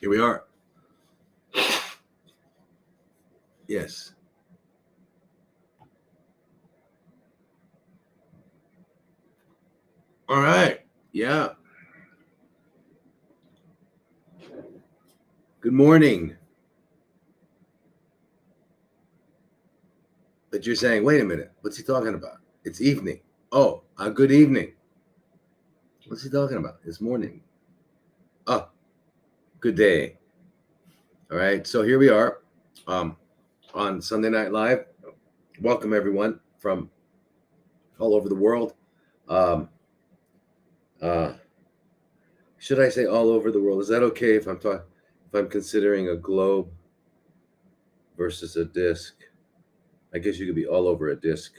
Here we are. Yes. All right. Yeah. Good morning. But you're saying, wait a minute, what's he talking about? It's evening. Oh, good evening. What's he talking about? It's morning. Oh, good day. All right. So here we are um, on Sunday Night Live. Welcome, everyone, from all over the world. Um, uh, should I say all over the world? Is that okay if I'm considering a globe versus a disc? I guess you could be all over a disc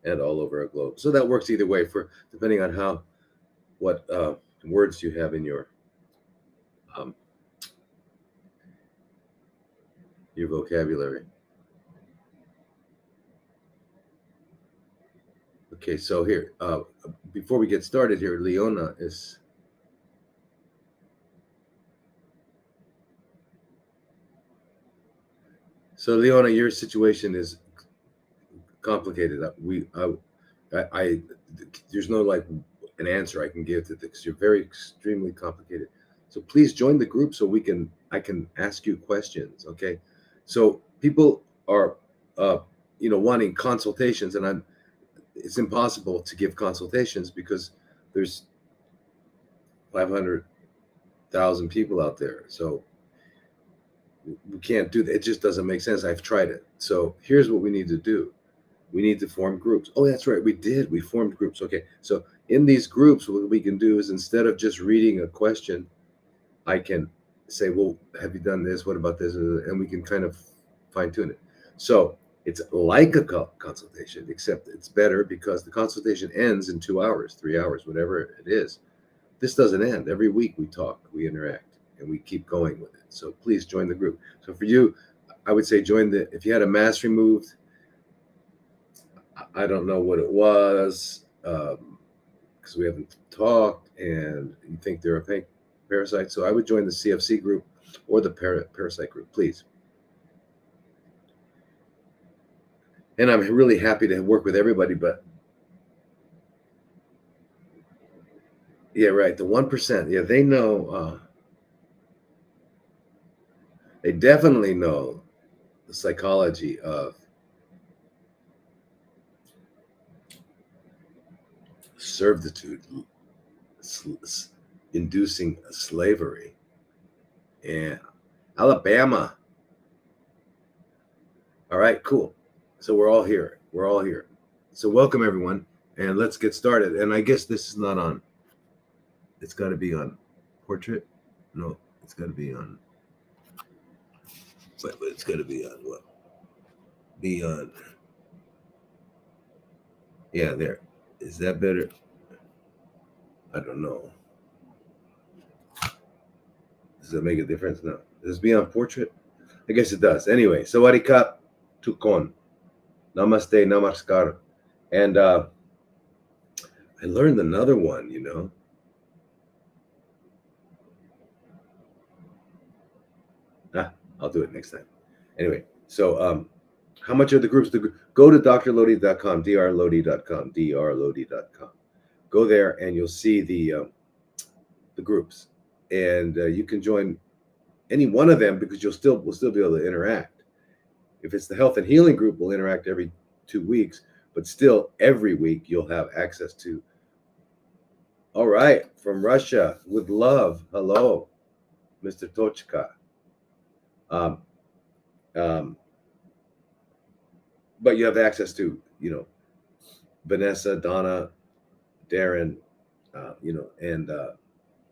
and all over a globe. So that works either way for depending on what words you have in um, your vocabulary. Okay, so here before we get started here, Leona is. So Leona, your situation is complicated. I there's no like an answer I can give to this. You're very extremely complicated. So please join the group so I can ask you questions. Okay, so people are wanting consultations, and it's impossible to give consultations because there's 500,000 people out there. So we can't do that. It just doesn't make sense. I've tried it. So here's what we need to do. We need to form groups. Oh, that's right. We did. We formed groups. Okay. So in these groups, what we can do is instead of just reading a question, I can say, well, have you done this? What about this? And we can kind of fine tune it. So it's like a consultation, except it's better because the consultation ends in 2 hours, 3 hours, whatever it is. This doesn't end. Every week we talk, we interact, and we keep going with it. So please join the group. So for you, I would say if you had a mass removed, I don't know what it was because we haven't talked, and you think they're a parasite. So I would join the CFC group or the parasite group, please. And I'm really happy to work with everybody, but yeah, right. The 1%, yeah, they know. They definitely know the psychology of servitude, inducing slavery. And Alabama. All right, cool. So we're all here. We're all here. So welcome everyone, and let's get started. And I guess this is not on. It's got to be on portrait. No, it's got to be on. But it's got to be on what? Be on. Yeah, there. Is that better? I don't know. Does that make a difference? No. Does it be on portrait? I guess it does. Anyway, Sawadee Kap, Tukon. Namaste, Namaskar. And I learned another one. I'll do it next time. Anyway, so how much are the groups? Go to drlodi.com, drlodi.com, drlodi.com. Go there and you'll see the groups, and you can join any one of them because we'll still be able to interact. If it's the health and healing group, we'll interact every 2 weeks, but still every week you'll have access to. All right, from Russia with love. Hello, Mr. Tochka. Um, um, but you have access to, Vanessa, Donna, Darren, and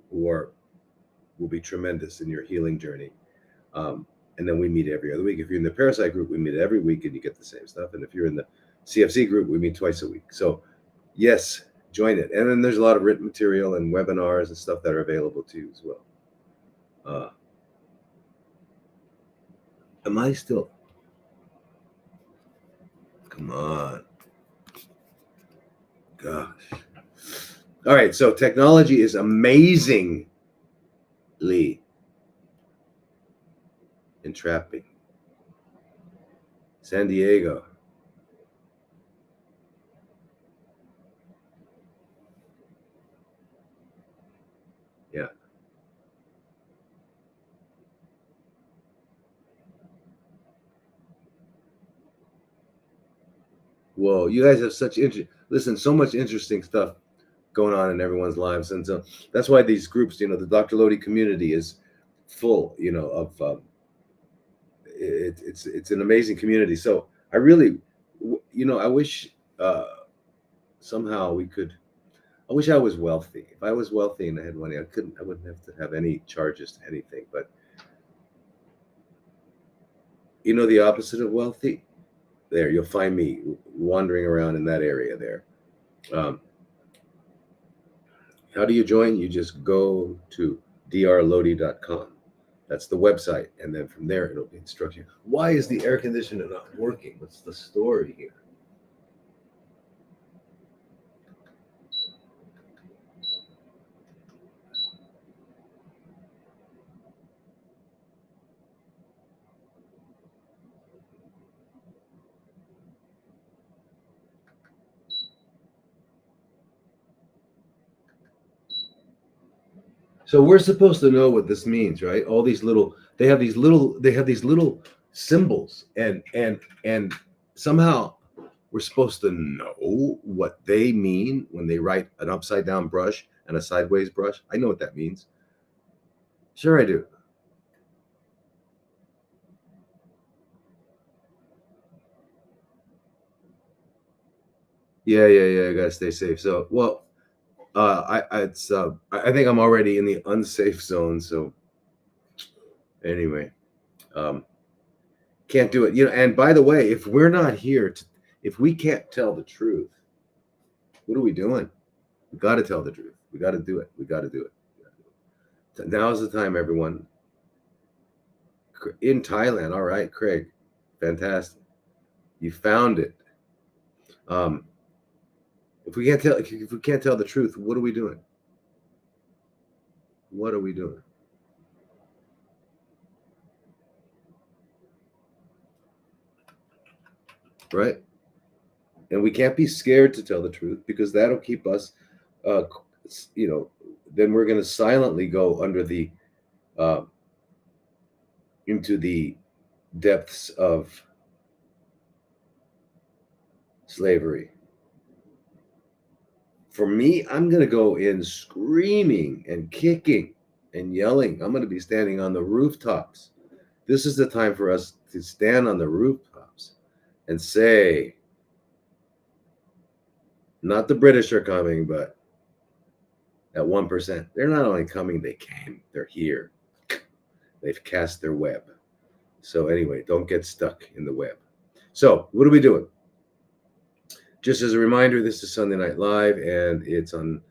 who will be tremendous in your healing journey. And then we meet every other week. If you're in the parasite group, we meet every week and you get the same stuff. And if you're in the CFC group, we meet twice a week. So yes, join it. And then there's a lot of written material and webinars and stuff that are available to you as well. Am I still? Come on. Gosh. All right. So technology is amazingly entrapping. San Diego. Yeah. Whoa, you guys have such listen, so much interesting stuff going on in everyone's lives, and so that's why these groups, the Dr. Lodi community is full, of it's an amazing community. So I really, I wish somehow we could. I wish I was wealthy. If I was wealthy and I had money, I wouldn't have to have any charges to anything. But the opposite of wealthy, there you'll find me wandering around in that area there. Um, how do you join? You just go to drlodi.com. That's the website, and then from there it'll be instruction. Why is the air conditioner not working? What's the story here? So we're supposed to know what this means, right? All these little they have these little symbols, and somehow we're supposed to know what they mean when they write an upside down brush and a sideways brush. I know what that means. Sure I do. Yeah. I gotta stay safe. So, well, I think I'm already in the unsafe zone. So anyway, um, can't do it. And by the way, if we're not here, if we can't tell the truth, what are we doing? We got to tell the truth. We got to do it. We got to do it. So now's the time, everyone. In Thailand, all right, Craig, fantastic. You found it. Um, if we can't tell the truth, what are we doing? What are we doing? Right? And we can't be scared to tell the truth because that'll keep us, uh, you know, then we're going to silently go under uh, into the depths of slavery. For me, I'm going to go in screaming and kicking and yelling. I'm going to be standing on the rooftops. This is the time for us to stand on the rooftops and say, not the British are coming, but that 1%. They're not only coming, they came. They're here. They've cast their web. So, anyway, don't get stuck in the web. So, what are we doing? Just as a reminder, this is Sunday Night Live, and it's on,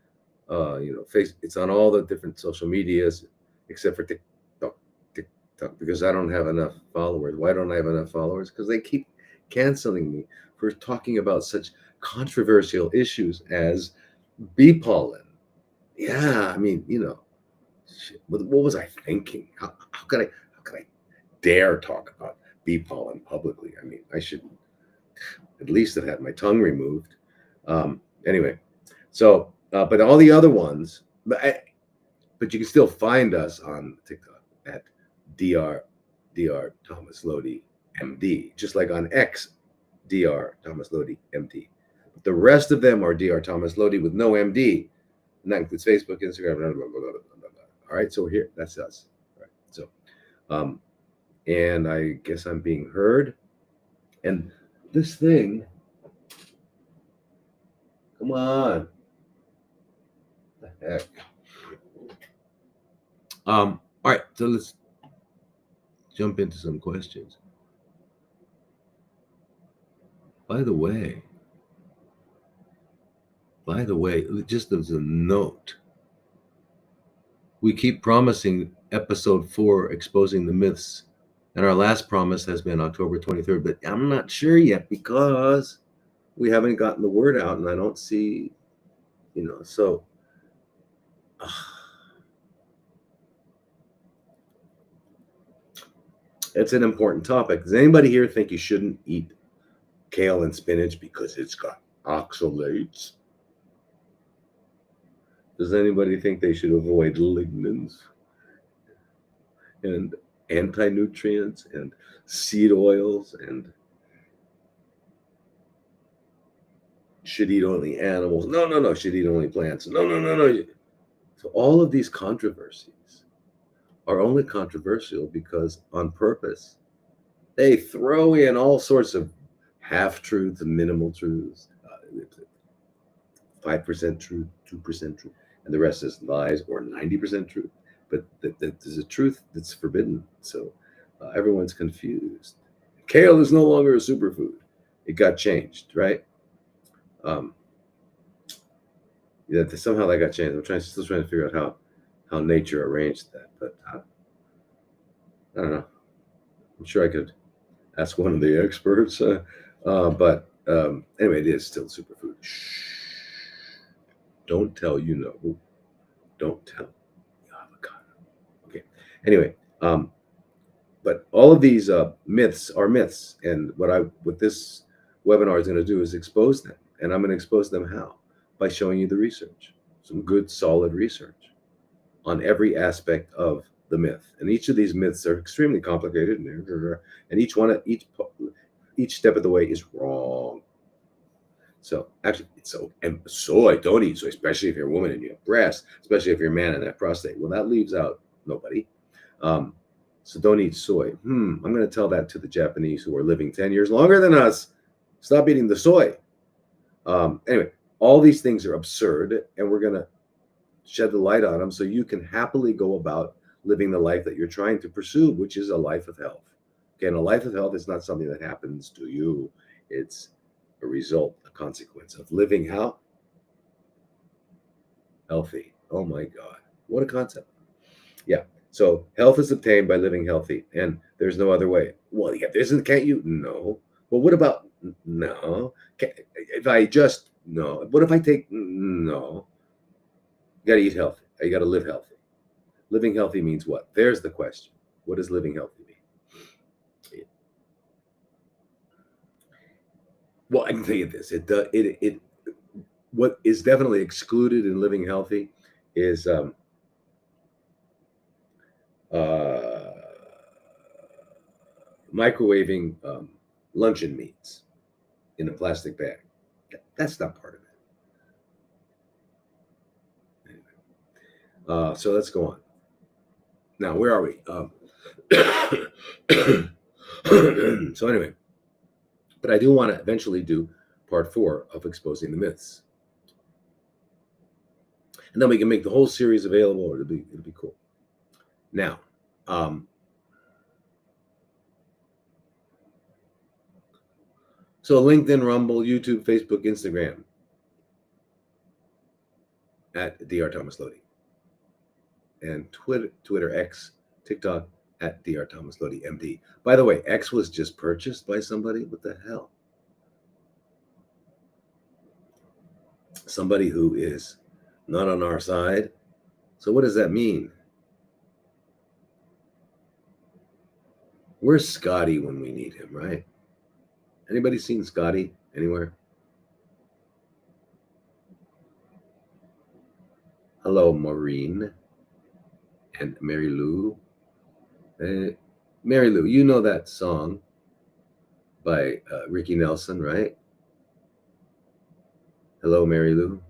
it's on all the different social medias except for TikTok, because I don't have enough followers. Why don't I have enough followers? Because they keep canceling me for talking about such controversial issues as bee pollen. Yeah, I mean, shit, what was I thinking? How could I dare talk about bee pollen publicly? I mean, I should at least have had my tongue removed. Anyway, so but all the other ones, but you can still find us on TikTok at Dr. Thomas Lodi MD, just like on X, Dr. Thomas Lodi MD. The rest of them are Dr. Thomas Lodi with no MD, and that includes Facebook, Instagram, blah, blah, blah, blah, blah, blah. All right, so we're here. That's us. All right, so, and I guess I'm being heard. And this thing, come on, what the heck. All right, so let's jump into some questions. By the way, just as a note, we keep promising episode 4 exposing the myths, and our last promise has been October 23rd, but I'm not sure yet because we haven't gotten the word out, and I don't see, so It's an important topic. Does anybody here think you shouldn't eat kale and spinach because it's got oxalates? Does anybody think they should avoid lignans and anti-nutrients and seed oils and should eat only animals? No, should eat only plants. No. So all of these controversies are only controversial because on purpose they throw in all sorts of half-truths and minimal truths, 5% truth, 2% truth, and the rest is lies or 90% truth. But there's a truth that's forbidden, so everyone's confused. Kale is no longer a superfood. It got changed, right? Yeah, somehow that got changed. Still trying to figure out how nature arranged that, but I don't know. I'm sure I could ask one of the experts, but anyway, it is still superfood. Shh. Don't tell you know. Don't tell avocado. Okay. Anyway, but all of these myths are myths, and what this webinar is going to do is expose them, and I'm going to expose them how? By showing you the research, some good solid research on every aspect of the myth. And each of these myths are extremely complicated, and each step of the way is wrong. So actually, and soy, don't eat soy, especially if you're a woman and you have breasts, especially if you're a man and have prostate. Well, that leaves out nobody. So don't eat soy. I'm going to tell that to the Japanese who are living 10 years longer than us. Stop eating the soy. Anyway, all these things are absurd, and we're going to shed the light on them so you can happily go about living the life that you're trying to pursue, which is a life of health. Okay, and a life of health is not something that happens to you. It's a result, a consequence of living how? Healthy. Oh my God. What a concept. Yeah. So health is obtained by living healthy, and there's no other way. Well, yeah, can't you? No. Well, what about no? If I just no. What if I take no? You got to eat healthy. You got to live healthy. Living healthy means what? There's the question. What does living healthy mean? Well, I can tell you this. What is definitely excluded in living healthy is microwaving luncheon meats in a plastic bag. That's not part of it. Anyway. So let's go on. Now, where are we? So anyway, but I do want to eventually do part 4 of exposing the myths, and then we can make the whole series available. It'll be cool. Now, so LinkedIn, Rumble, YouTube, Facebook, Instagram at Dr. Thomas Lodi, and Twitter, X, TikTok at Dr. Thomas Lodi MD. By the way, X was just purchased by somebody. What the hell? Somebody who is not on our side. So what does that mean? Where's Scotty when we need him, right? Anybody seen Scotty anywhere? Hello, Maureen and Mary Lou. Mary Lou, you know that song by Ricky Nelson, right? Hello, Mary Lou.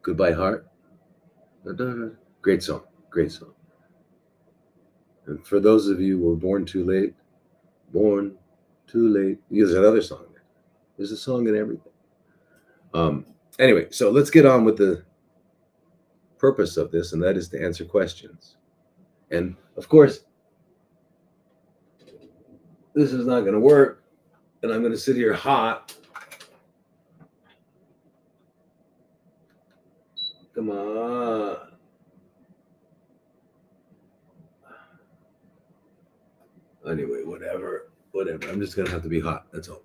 Goodbye, Heart. Great song. Great song. And for those of you who were born too late, there's another song there. There's a song in everything. Anyway, so let's get on with the purpose of this, and that is to answer questions. And of course, this is not going to work, and I'm going to sit here hot. Come on. Anyway, whatever. I'm just going to have to be hot. That's all.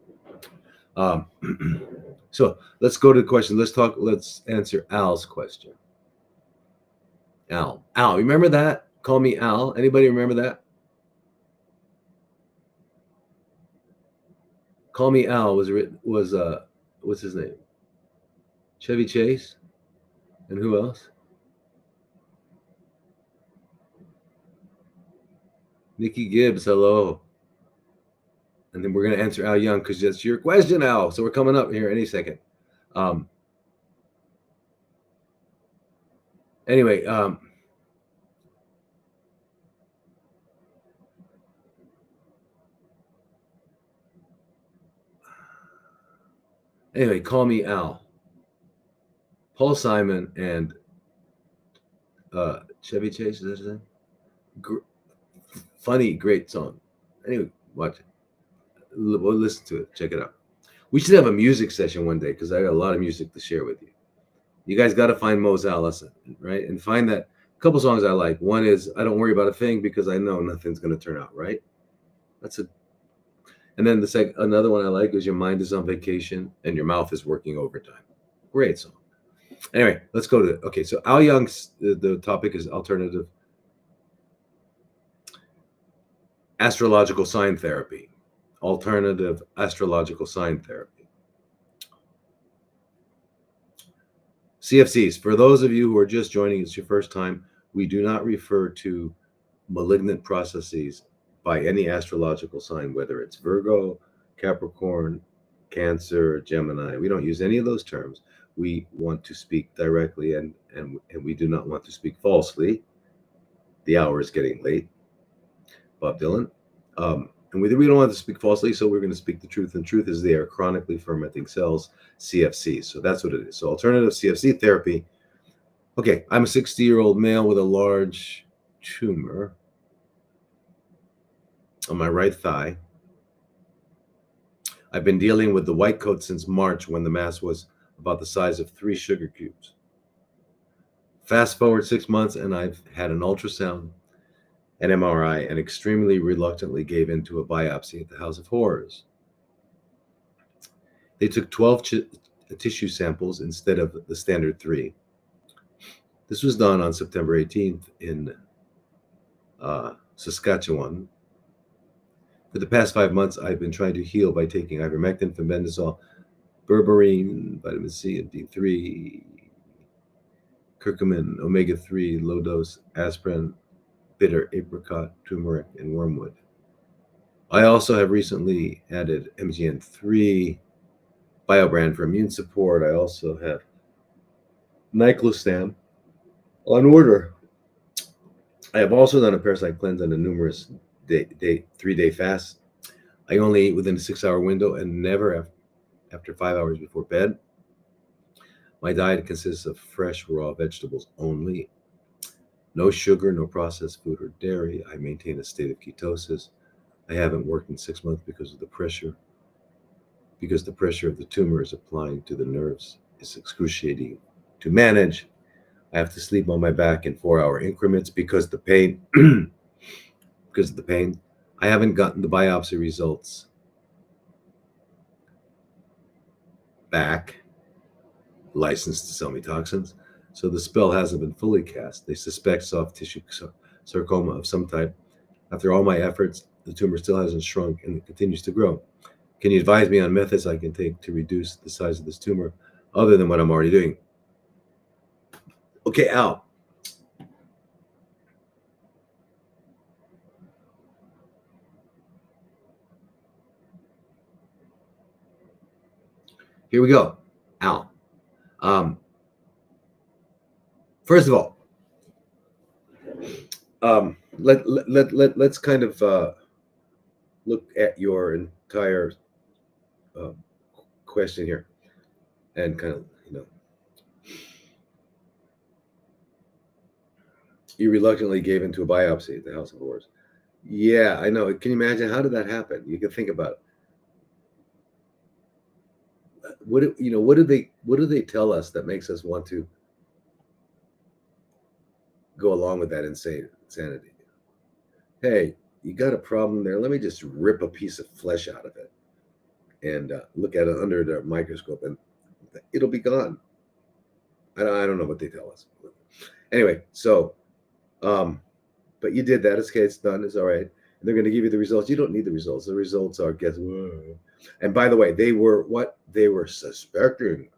So let's go to the question. Let's answer Al's question. Al, remember that? Call me Al. Anybody remember that? Call Me Al was what's his name? Chevy Chase, and who else? Nikki Gibbs. Hello. And then we're gonna answer Al Young because that's your question, Al. So we're coming up here any second. Um, anyway, Call Me Al. Paul Simon and Chevy Chase. Is that his name? Funny, great song. Anyway, watch it. We'll listen to it. Check it out. We should have a music session one day because I got a lot of music to share with you. You guys got to find Mose Allison, right? And find that couple songs I like. One is I Don't Worry About a Thing because I know nothing's going to turn out right. That's a. And then another one I like is Your Mind is on Vacation and Your Mouth is Working Overtime. Great song. Anyway, let's go to okay. So Al Young's the topic is alternative astrological sign therapy. Alternative astrological sign therapy. CFCs, for those of you who are just joining, it's your first time, we do not refer to malignant processes by any astrological sign, whether it's Virgo, Capricorn, Cancer, Gemini. We don't use any of those terms. We want to speak directly and we do not want to speak falsely. The hour is getting late. Bob Dylan. And we don't want to speak falsely, so we're going to speak the truth. And truth is they are chronically fermenting cells, CFC. So that's what it is. So alternative CFC therapy. Okay, I'm a 60-year-old male with a large tumor on my right thigh. I've been dealing with the white coat since March when the mass was about the size of 3 sugar cubes. Fast forward 6 months and I've had an ultrasound, an MRI, and extremely reluctantly gave in to a biopsy at the House of Horrors. They took 12 tissue samples instead of the standard 3. This was done on September 18th in Saskatchewan. For the past 5 months, I've been trying to heal by taking ivermectin, fenbendazole, berberine, vitamin C and D3, curcumin, omega-3, low-dose aspirin, bitter apricot, turmeric, and wormwood. I also have recently added MGN3, BioBrand for immune support. I also have Niclostam on order. I have also done a parasite cleanse and a numerous 3-day fast. I only eat within a 6-hour window and never after 5 hours before bed. My diet consists of fresh raw vegetables only. No sugar, no processed food or dairy. I maintain a state of ketosis. I haven't worked in 6 months because the pressure of the tumor is applying to the nerves is excruciating to manage. I have to sleep on my back in 4-hour increments because the pain. Because of the pain. I haven't gotten the biopsy results back, licensed to sell me toxins, so the spell hasn't been fully cast. They suspect soft tissue sarcoma of some type. After all my efforts, the tumor still hasn't shrunk and it continues to grow. Can you advise me on methods I can take to reduce the size of this tumor other than what I'm already doing? Okay, Al. Here we go. Al. First of all, let's kind of look at your entire question here and kind of, you reluctantly gave into a biopsy at the House of Horrors. Yeah, I know. Can you imagine? How did that happen? You can think about it. What do they tell us that makes us want to go along with that insanity? Hey, you got a problem there. Let me just rip a piece of flesh out of it and look at it under the microscope, and it'll be gone. I don't know what they tell us. Anyway, so, but you did that. It's okay. It's done. It's all right. And they're going to give you the results. You don't need the results. The results are guess what? And by the way, they were what? They were suspecting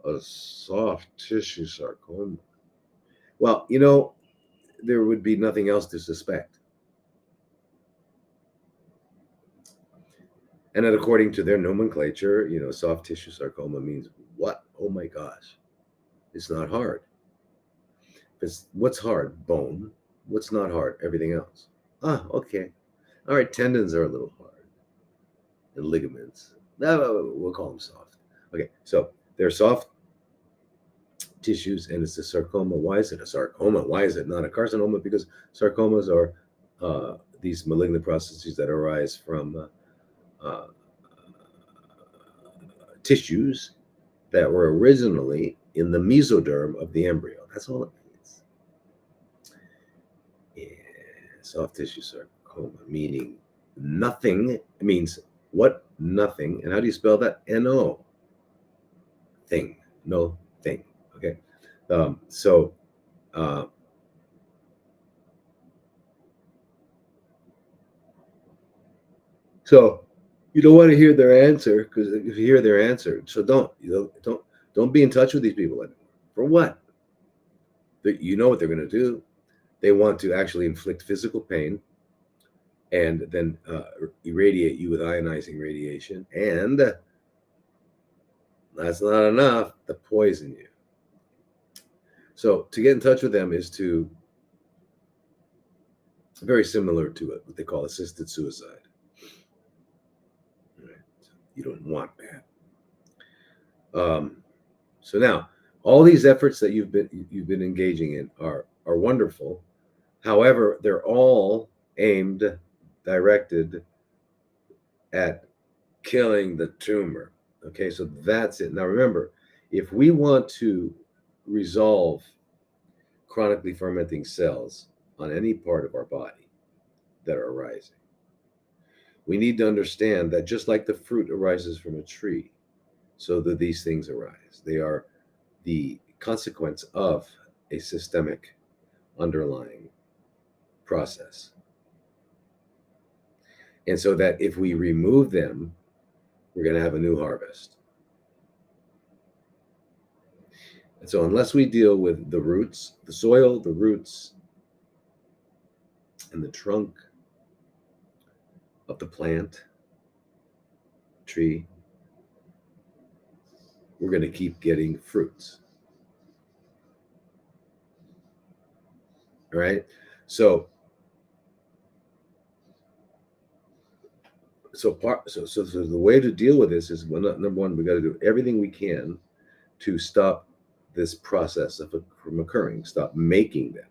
a soft tissue sarcoma. Well, there would be nothing else to suspect. And then according to their nomenclature, soft tissue sarcoma means what? Oh my gosh. It's not hard. Because what's hard? Bone. What's not hard? Everything else. Ah, okay. All right, tendons are a little hard. And ligaments. We'll call them soft. Okay, so they're soft tissues and it's a sarcoma. Why is it a sarcoma? Why is it not a carcinoma? Because sarcomas are these malignant processes that arise from tissues that were originally in the mesoderm of the embryo. That's all it means. Yeah, soft tissue sarcoma, meaning nothing. It means what? Nothing. And how do you spell that? N-O. Thing. No thing. Okay. So you don't want to hear their answer, because if you hear their answer, so don't be in touch with these people anymore. For what? You know what they're going to do. They want to actually inflict physical pain and then irradiate you with ionizing radiation, and that's not enough to poison you. So to get in touch with them is to very similar to what they call assisted suicide. Right? You don't want that. So now, all these efforts that you've been engaging in are wonderful. However, they're all aimed, directed at killing the tumor. Okay, so that's it. Now remember, if we want to resolve chronically fermenting cells on any part of our body that are arising, we need to understand that just like the fruit arises from a tree, so that these things arise. They are the consequence of a systemic underlying process. And so that if we remove them, we're going to have a new harvest. And so unless we deal with the roots, the soil, the roots, and the trunk of the plant, tree, we're going to keep getting fruits. All right? So the way to deal with this is, number one, we got to do everything we can to stop this process from occurring, stop making them.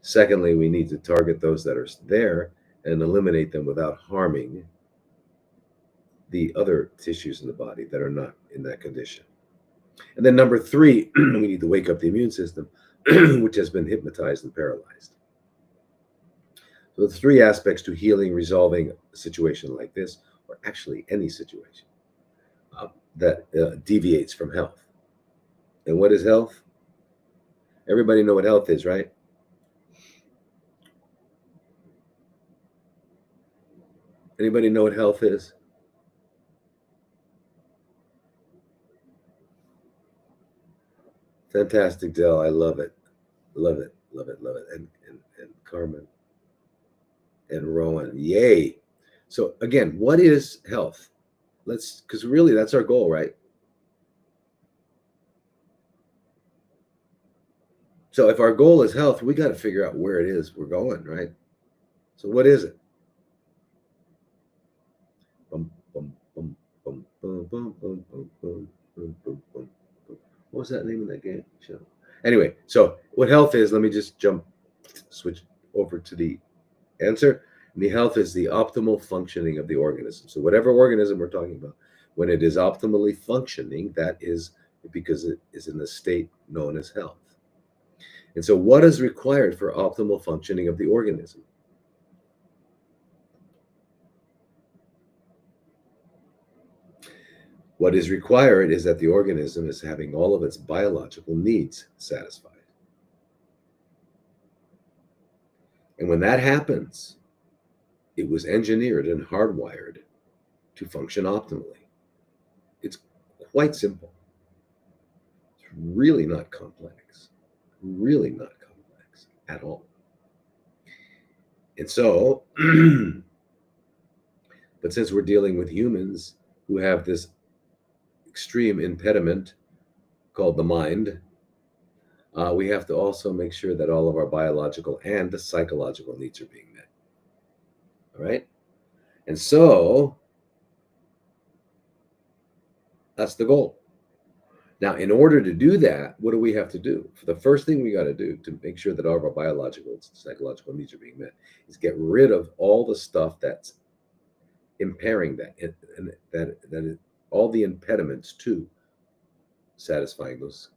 Secondly, we need to target those that are there and eliminate them without harming the other tissues in the body that are not in that condition. And then number three, we need to wake up the immune system, which has been hypnotized and paralyzed. So the three aspects to healing, resolving a situation like this, or actually any situation that deviates from health. And what is health? Everybody know what health is, right? Anybody know what health is? Fantastic, Dell. I love it. Love it. Love it. Love it. And Carmen and Rowan. Yay. So again, what is health? Because really that's our goal, right? So if our goal is health, we got to figure out where it is we're going, right? So what is it? What was that name of that game show? Anyway, so what health is, let me just switch over to the answer. And the health is the optimal functioning of the organism. So whatever organism we're talking about, when it is optimally functioning, that is because it is in the state known as health. And so what is required for optimal functioning of the organism? What is required is that the organism is having all of its biological needs satisfied. And when that happens, it was engineered and hardwired to function optimally. It's quite simple. It's really not complex. Really not complex at all. And so, but since we're dealing with humans who have this extreme impediment called the mind, we have to also make sure that all of our biological and the psychological needs are being met. All right? And so that's the goal. Now, in order to do that, what do we have to do? For the first thing we got to do to make sure that all of our biological and psychological needs are being met is get rid of all the stuff that's impairing that, and that all the impediments to satisfying those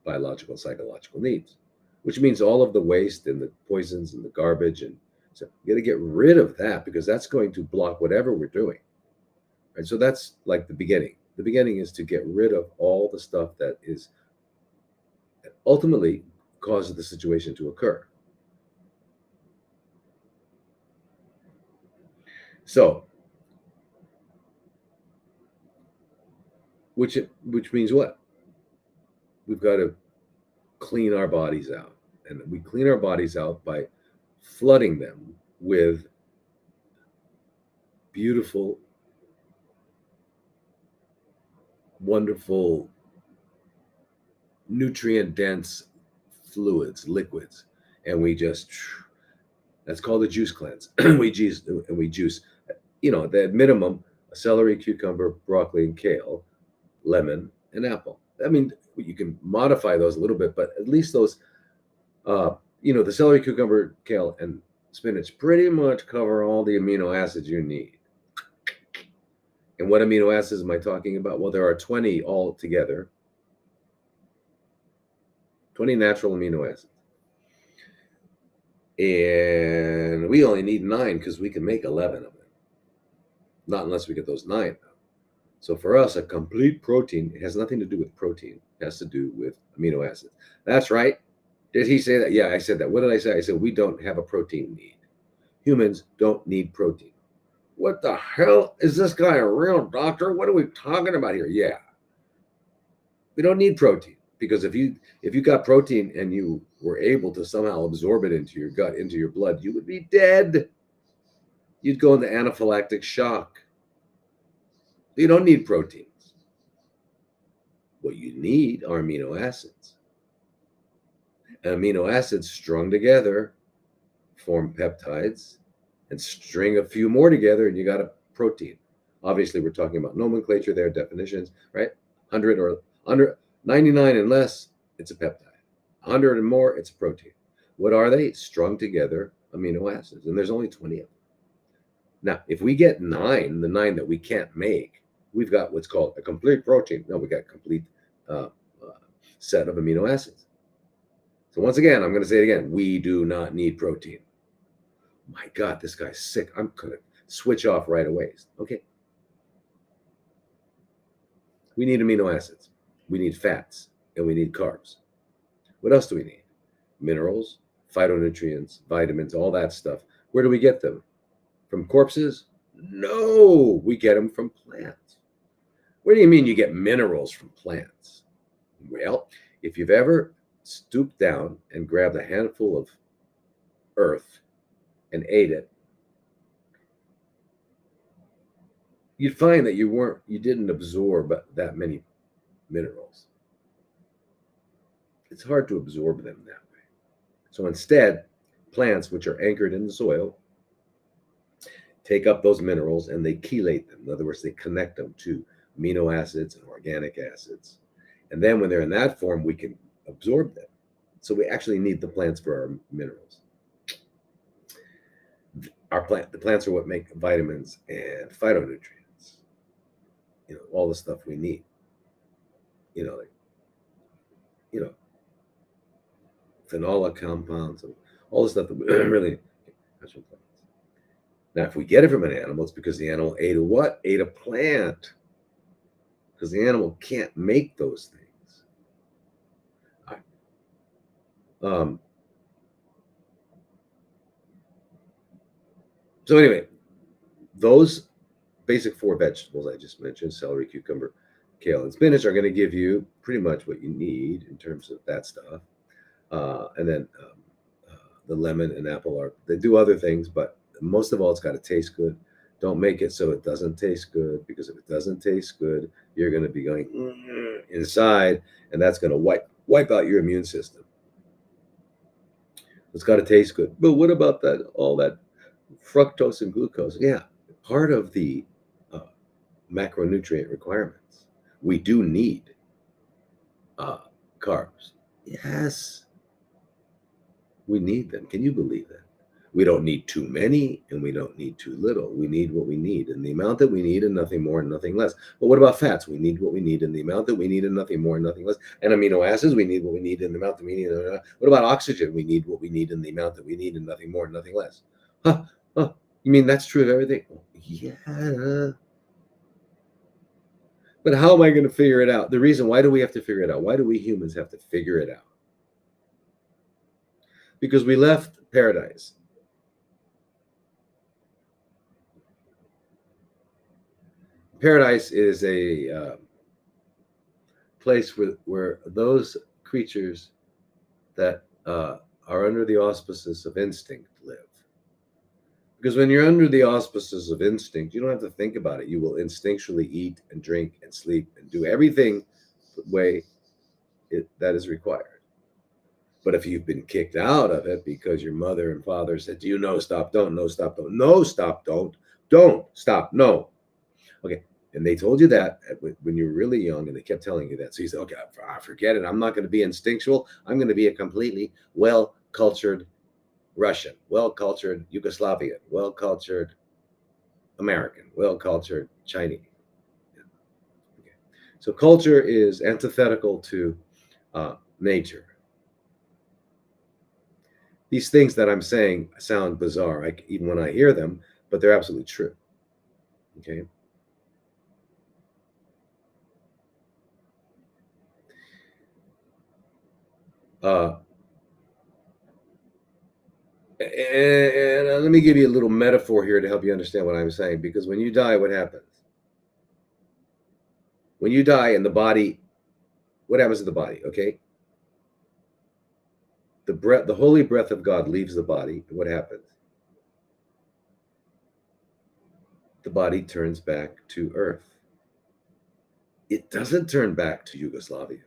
biological and psychological needs, which means all of the waste and the poisons and the garbage. And so you got to get rid of that because that's going to block whatever we're doing. Right? So that's like the beginning. The beginning is to get rid of all the stuff that ultimately causes the situation to occur. So, which means what? We've got to clean our bodies out. And we clean our bodies out by flooding them with beautiful, wonderful, nutrient dense fluids, liquids. And we just, that's called a juice cleanse. we juice, the minimum, celery, cucumber, broccoli, and kale, lemon, and apple. I mean, you can modify those a little bit, but at least those, the celery, cucumber, kale, and spinach pretty much cover all the amino acids you need. And what amino acids am I talking about? Well, there are 20 altogether, 20 natural amino acids. And we only need 9 because we can make 11 of them. Not unless we get those 9. So for us, a complete protein, it has nothing to do with protein. It has to do with amino acids. That's right. Did he say that? Yeah, I said that. What did I say? I said we don't have a protein need. Humans don't need protein. What the hell? Is this guy a real doctor? What are we talking about here? Yeah. We don't need protein because if you got protein and you were able to somehow absorb it into your gut, into your blood, you would be dead. You'd go into anaphylactic shock. You don't need proteins. What you need are amino acids. And amino acids strung together form peptides, and string a few more together and you got a protein. Obviously, we're talking about nomenclature there, definitions, right? 100 or under 99 and less, it's a peptide. 100 and more, it's a protein. What are they? Strung together amino acids, and there's only 20 of them. Now, if we get 9, the 9 that we can't make, we've got what's called a complete protein. No, we got a complete set of amino acids. So once again, I'm going to say it again. We do not need protein. My God, this guy's sick. I'm going to switch off right away. Okay. We need amino acids. We need fats, and we need carbs. What else do we need? Minerals, phytonutrients, vitamins, all that stuff. Where do we get them? From corpses? No, we get them from plants. What do you mean you get minerals from plants? Well, if you've ever stooped down and grabbed a handful of earth and ate it, you'd find that you didn't absorb that many minerals. It's hard to absorb them that way. So instead, plants, which are anchored in the soil, take up those minerals and they chelate them. In other words, they connect them to amino acids and organic acids. And then when they're in that form, we can absorb them. So we actually need the plants for our minerals. The plants are what make vitamins and phytonutrients. All the stuff we need. Phenolic compounds and all the stuff that we really that's from plants. Now, if we get it from an animal, it's because the animal ate a what? Ate a plant. Because the animal can't make those things. So anyway, those basic 4 vegetables I just mentioned, celery, cucumber, kale, and spinach, are going to give you pretty much what you need in terms of that stuff. And then the lemon and apple they do other things, but most of all, it's got to taste good. Don't make it so it doesn't taste good, because if it doesn't taste good, you're going to be going inside, and that's going to wipe out your immune system. It's got to taste good. But what about that? All that fructose and glucose? Yeah, part of the macronutrient requirements. We do need carbs. Yes, we need them. Can you believe that? We don't need too many, and we don't need too little. We need what we need, and the amount that we need, and nothing more and nothing less. But what about fats? We need what we need, and the amount that we need, and nothing more and nothing less. And amino acids, we need what we need, and the amount that we need. What about oxygen? We need what we need, and the amount that we need, and nothing more and nothing less. Huh? You mean that's true of everything? Yeah. But how am I going to figure it out? The reason, why do we have to figure it out? Why do we humans have to figure it out? Because we left paradise. Paradise is a place where those creatures that are under the auspices of instinct live. Because when you're under the auspices of instinct, you don't have to think about it. You will instinctually eat and drink and sleep and do everything the way that is required. But if you've been kicked out of it because your mother and father said, stop, don't, no, stop, don't, no, stop, don't, stop, no. Okay. And they told you that when you were really young, and they kept telling you that. So you said, okay, forget it. I'm not going to be instinctual. I'm going to be a completely well-cultured Russian, well-cultured Yugoslavian, well-cultured American, well-cultured Chinese. Okay. So culture is antithetical to nature. These things that I'm saying sound bizarre, even when I hear them, but they're absolutely true. Okay. And let me give you a little metaphor here to help you understand what I'm saying. Because when you die, what happens? When you die in the body, what happens to the body? Okay. The holy breath of God leaves the body. What happens? The body turns back to earth. It doesn't turn back to Yugoslavia.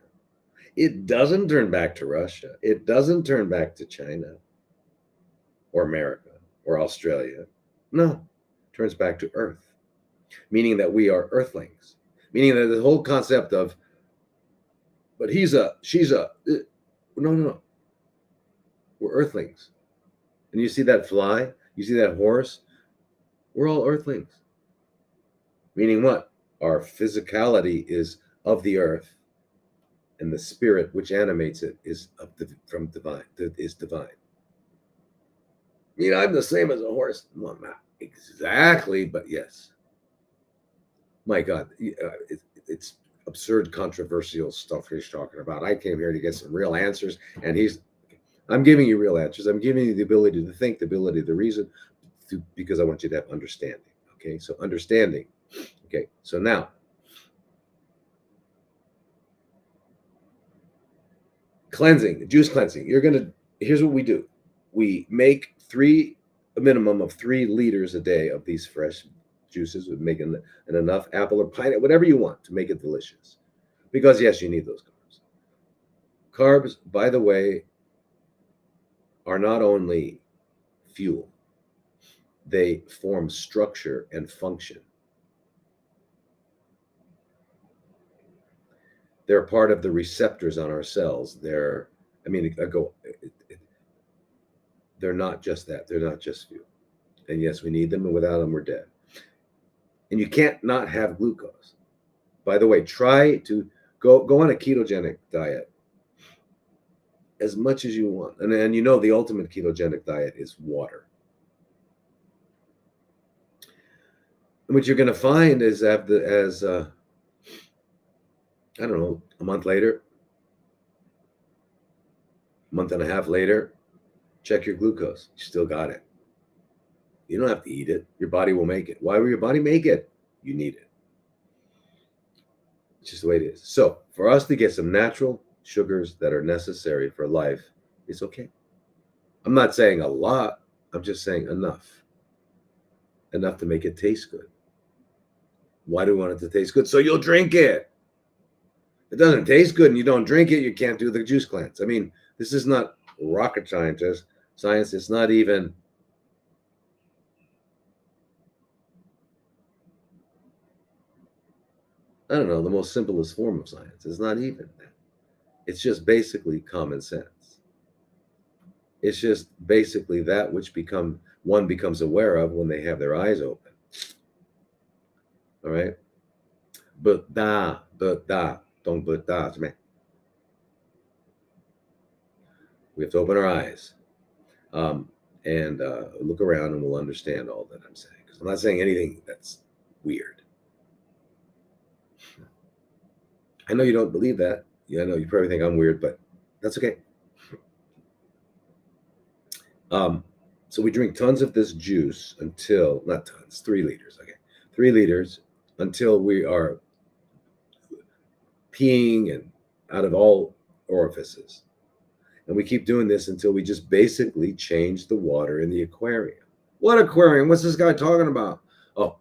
It doesn't turn back to Russia. It doesn't turn back to China or America or Australia. No, it turns back to earth, meaning that we are earthlings, meaning that the whole concept of, but she's no. We're earthlings. And you see that fly, you see that horse, we're all earthlings. Meaning what? Our physicality is of the earth, and the spirit which animates it is divine. I'm the same as a horse. Well, not exactly, but yes. My God, it's absurd, controversial stuff he's talking about. I came here to get some real answers, and I'm giving you real answers. I'm giving you the ability to think, the ability to reason, because I want you to have understanding. Okay, so understanding. Okay, so now, cleansing, juice cleansing. Here's what we do. We make a minimum of 3 liters a day of these fresh juices. We make an enough apple or pineapple, whatever you want to make it delicious. Because yes, you need those carbs. Carbs, by the way, are not only fuel, they form structure and function. They're part of the receptors on our cells. They're not just that. They're not just fuel. And yes, we need them, and without them, we're dead. And you can't not have glucose. By the way, try to go on a ketogenic diet as much as you want. And the ultimate ketogenic diet is water. And what you're going to find is a month later, a month and a half later, check your glucose. You still got it. You don't have to eat it. Your body will make it. Why will your body make it? you need it. It's just the way it is. So for us to get some natural sugars that are necessary for life, it's okay. I'm not saying a lot. I'm just saying enough. Enough to make it taste good. Why do we want it to taste good? So you'll drink it. If it doesn't taste good and you don't drink it, you can't do the juice cleanse. I mean, this is not rocket science. It's not even I don't know, the most simplest form of science. It's not even that. It's just basically common sense. It's just basically that which one becomes aware of when they have their eyes open. All right? But don't but da to me. We have to open our eyes and look around and we'll understand all that I'm saying. Because I'm not saying anything that's weird. I know you don't believe that. Yeah, I know you probably think I'm weird, but that's okay. So we drink tons of this juice until, not tons, 3 liters, okay. 3 liters until we are peeing and out of all orifices. And we keep doing this until we just basically change the water in the aquarium. What aquarium? What's this guy talking about? Oh,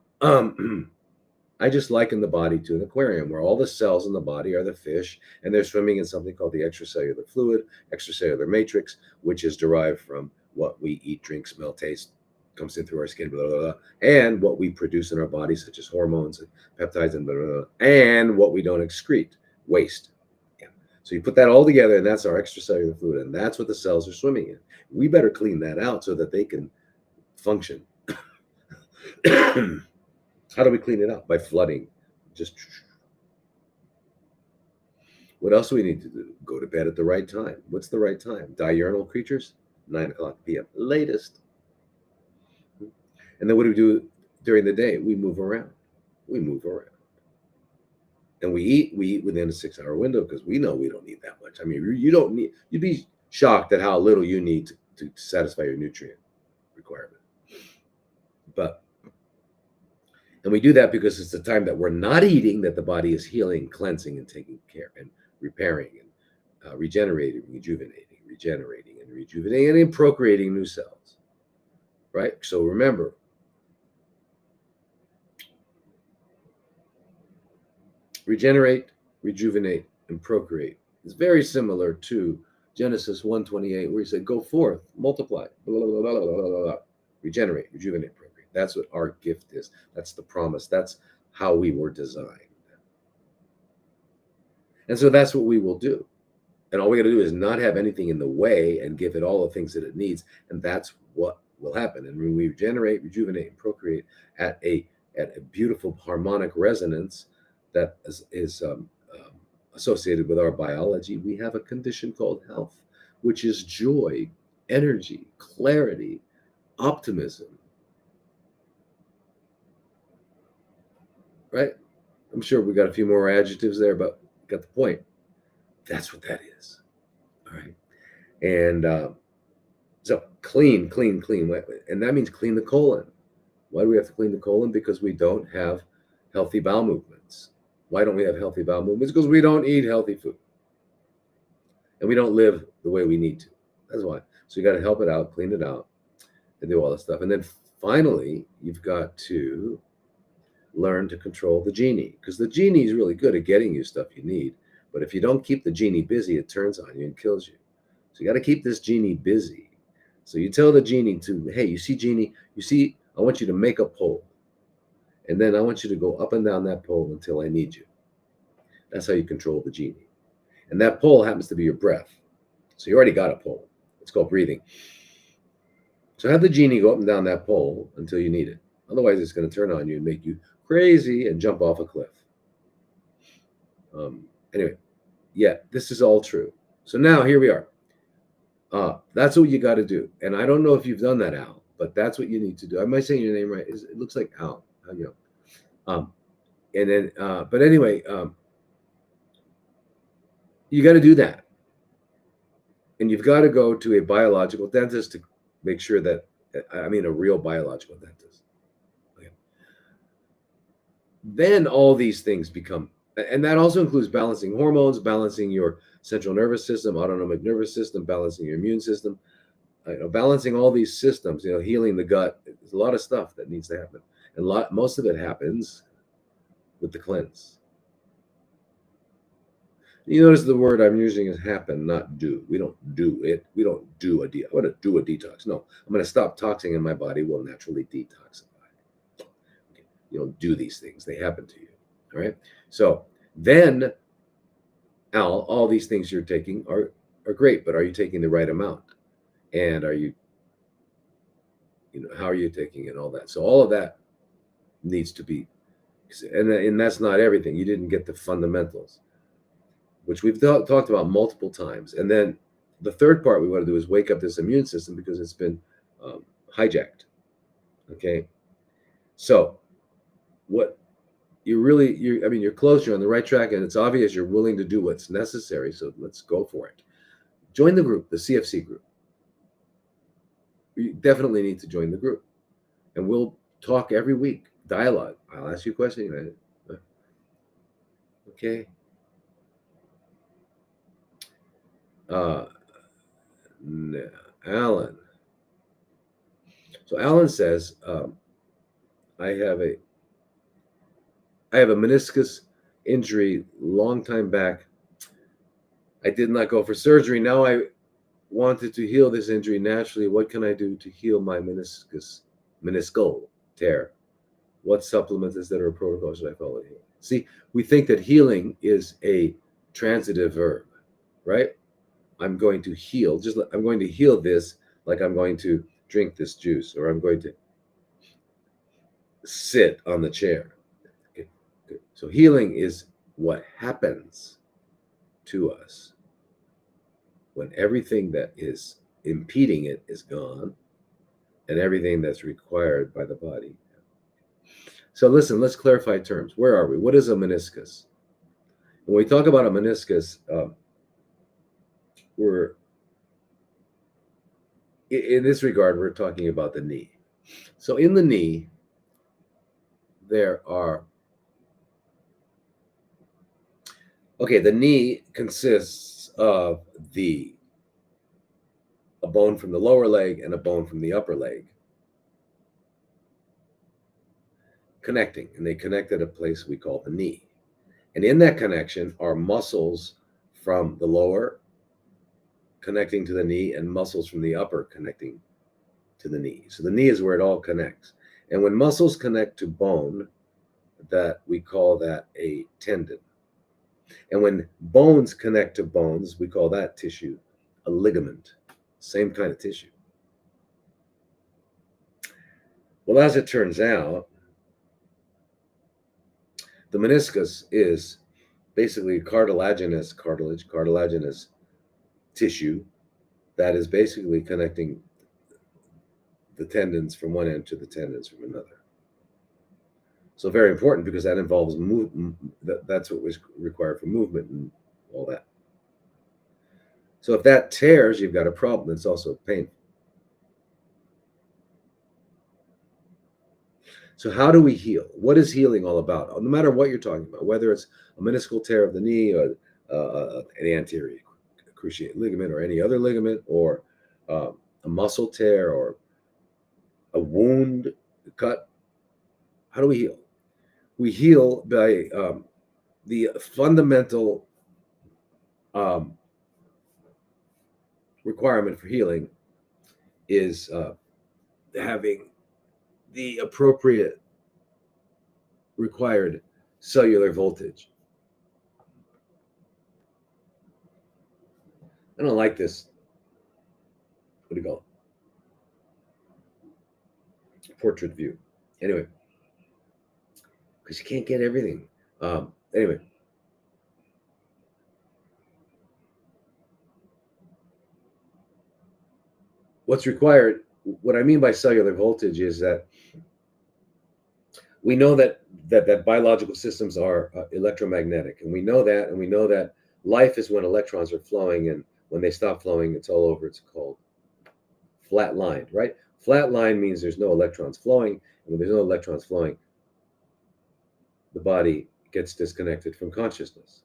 I just liken the body to an aquarium where all the cells in the body are the fish, and they're swimming in something called the extracellular fluid, extracellular matrix, which is derived from what we eat, drink, smell, taste, comes in through our skin, blah, blah, blah, and what we produce in our body, such as hormones and peptides and blah, blah, blah, and what we don't excrete, waste. Yeah. So you put that all together, and that's our extracellular fluid, and that's what the cells are swimming in. We better clean that out so that they can function. How do we clean it out? By flooding. Just what else do we need to do? Go to bed at the right time. What's the right time? Diurnal creatures, 9:00 p.m. latest. And then what do we do during the day? We move around. We move around. And we eat within a 6-hour window because we know we don't need that much. I mean, you don't need, you'd be shocked at how little you need to satisfy your nutrient requirement. And we do that because it's the time that we're not eating that the body is healing, cleansing, and taking care and repairing and regenerating, and procreating new cells. Right? So remember, regenerate, rejuvenate, and procreate. It's very similar to Genesis 1:28, where he said, go forth, multiply, blah, blah, blah, blah, blah, blah, regenerate, rejuvenate, procreate. That's what our gift is. That's the promise. That's how we were designed. And so that's what we will do. And all we got to do is not have anything in the way and give it all the things that it needs. And that's what will happen. And when we regenerate, rejuvenate, and procreate at a beautiful harmonic resonance that is associated with our biology, we have a condition called health, which is joy, energy, clarity, optimism. Right? I'm sure we got a few more adjectives there, but got the point. That's what that is. All right. And so clean. And that means clean the colon. Why do we have to clean the colon? Because we don't have healthy bowel movements. Why don't we have healthy bowel movements? Because we don't eat healthy food. And we don't live the way we need to. That's why. So you got to help it out, clean it out, and do all that stuff. And then finally, you've got to learn to control the genie, because the genie is really good at getting you stuff you need. But if you don't keep the genie busy, it turns on you and kills you. So you got to keep this genie busy. So you tell the genie to, hey, you see, genie, I want you to make a pole. And then I want you to go up and down that pole until I need you. That's how you control the genie. And that pole happens to be your breath. So you already got a pole. It's called breathing. So have the genie go up and down that pole until you need it. Otherwise, it's going to turn on you and make you crazy and jump off a cliff. Anyway, yeah, this is all true. So now here we are. That's what you got to do. And I don't know if you've done that, Al, but that's what you need to do. Am I saying your name right? It looks like Al. You know. And then, but anyway, you got to do that. And you've got to go to a biological dentist to make sure that, I mean, a real biological dentist. Okay. then all these things become, and that also includes balancing hormones, balancing your central nervous system, autonomic nervous system, balancing your immune system, balancing all these systems, healing the gut. There's a lot of stuff that needs to happen. And most of it happens with the cleanse. You notice the word I'm using is happen, not do. We don't do it. We don't do a detox. I want to do a detox. No, I'm going to stop toxing, and my body will naturally detoxify. Okay. You don't do these things. They happen to you. All right. So then, Al, all these things you're taking are great, but are you taking the right amount? And are you, how are you taking it and all that? So all of that needs to be, and that's not everything. You didn't get the fundamentals, which we've talked about multiple times. And then the third part we want to do is wake up this immune system because it's been hijacked. Okay. So what you're close, you're on the right track, and it's obvious you're willing to do what's necessary. So let's go for it. Join the group, the CFC group. You definitely need to join the group, and we'll talk every week, dialogue. I'll ask you a question. Okay. Alan. So Alan says, I have a meniscus injury long time back. I did not go for surgery. Now I wanted to heal this injury naturally. What can I do to heal my meniscal tear? What supplements is there or protocol should I follow here? See, we think that healing is a transitive verb, right? I'm going to heal. I'm going to heal this like I'm going to drink this juice, or I'm going to sit on the chair. Okay, good. So healing is what happens to us when everything that is impeding it is gone and everything that's required by the body. So listen, let's clarify terms. Where are we? What is a meniscus? When we talk about a meniscus, we're in this regard, we're talking about the knee. So in the knee, the knee consists of a bone from the lower leg and a bone from the upper leg connecting, and they connect at a place we call the knee. And in that connection are muscles from the lower connecting to the knee and muscles from the upper connecting to the knee. So the knee is where it all connects. And when muscles connect to bone, that we call that a tendon. And when bones connect to bones, we call that tissue a ligament. Same kind of tissue. Well, as it turns out, the meniscus is basically cartilaginous tissue that is basically connecting the tendons from one end to the tendons from another. So very important because that involves movement. That's what was required for movement and all that. So if that tears, you've got a problem. It's also painful. So how do we heal? What is healing all about? No matter what you're talking about, whether it's a meniscal tear of the knee or an anterior cruciate ligament or any other ligament, or a muscle tear or a wound cut, how do we heal? We heal by the fundamental requirement for healing is having the appropriate required cellular voltage. I don't like this. What do you call it? Portrait view. Anyway, because you can't get everything. Anyway. What's required, what I mean by cellular voltage is that we know that biological systems are electromagnetic, and we know that life is when electrons are flowing, and when they stop flowing, it's all over. It's called flat line, right? Flat line means there's no electrons flowing, and when there's no electrons flowing, the body gets disconnected from consciousness.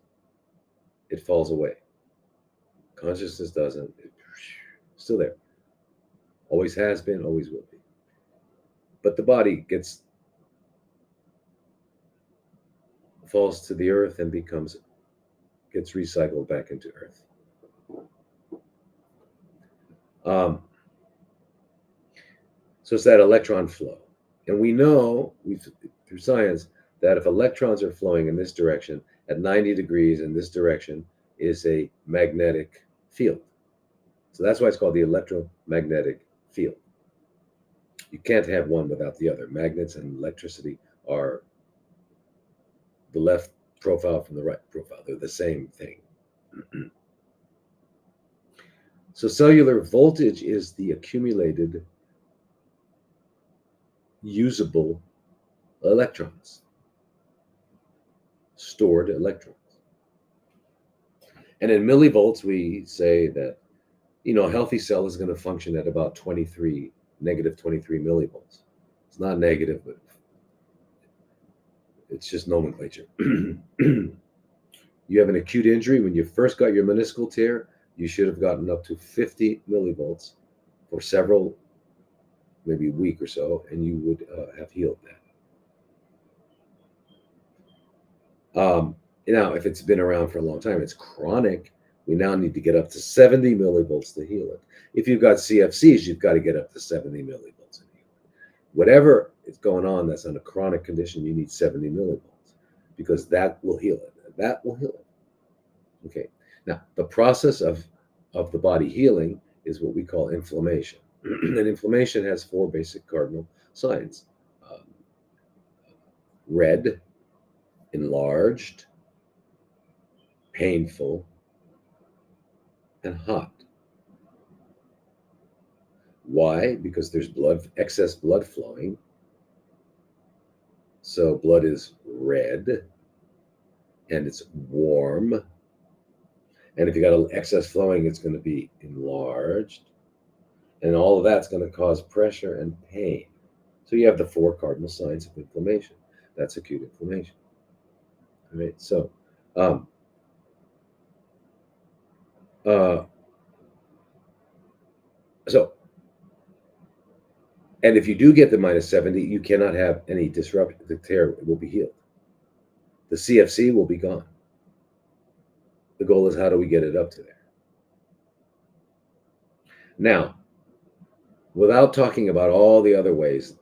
It falls away. Consciousness doesn't. It's still there. Always has been, always will be. But the body falls to the earth and gets recycled back into earth. So it's that electron flow. And we know through science that if electrons are flowing in this direction at 90 degrees in this direction is a magnetic field. So that's why it's called the electromagnetic field. You can't have one without the other. Magnets and electricity are the left profile from the right profile. They're the same thing. So cellular voltage is the accumulated usable electrons, stored electrons. And in millivolts, we say that, a healthy cell is going to function at about negative 23 millivolts. It's not negative, but it's just nomenclature. You have an acute injury. When you first got your meniscal tear, you should have gotten up to 50 millivolts for several, maybe a week or so, and you would have healed that. Now, if it's been around for a long time, it's chronic. We now need to get up to 70 millivolts to heal it. If you've got CFCs, you've got to get up to 70 millivolts and heal it. Whatever is going on that's on a chronic condition, you need 70 millivolts because that will heal it. That will heal it. Okay. Now, the process of the body healing is what we call inflammation. And inflammation has 4 basic cardinal signs. Red, enlarged, painful, and hot. Why? Because there's excess blood flowing. So blood is red and it's warm. And if you got excess flowing, it's going to be enlarged. And all of that's going to cause pressure and pain. So you have the 4 cardinal signs of inflammation. That's acute inflammation. All right. So, and if you do get the minus 70, you cannot have any disruption. The tear will be healed. The CFC will be gone. The goal is, how do we get it up to there? Now, without talking about all the other ways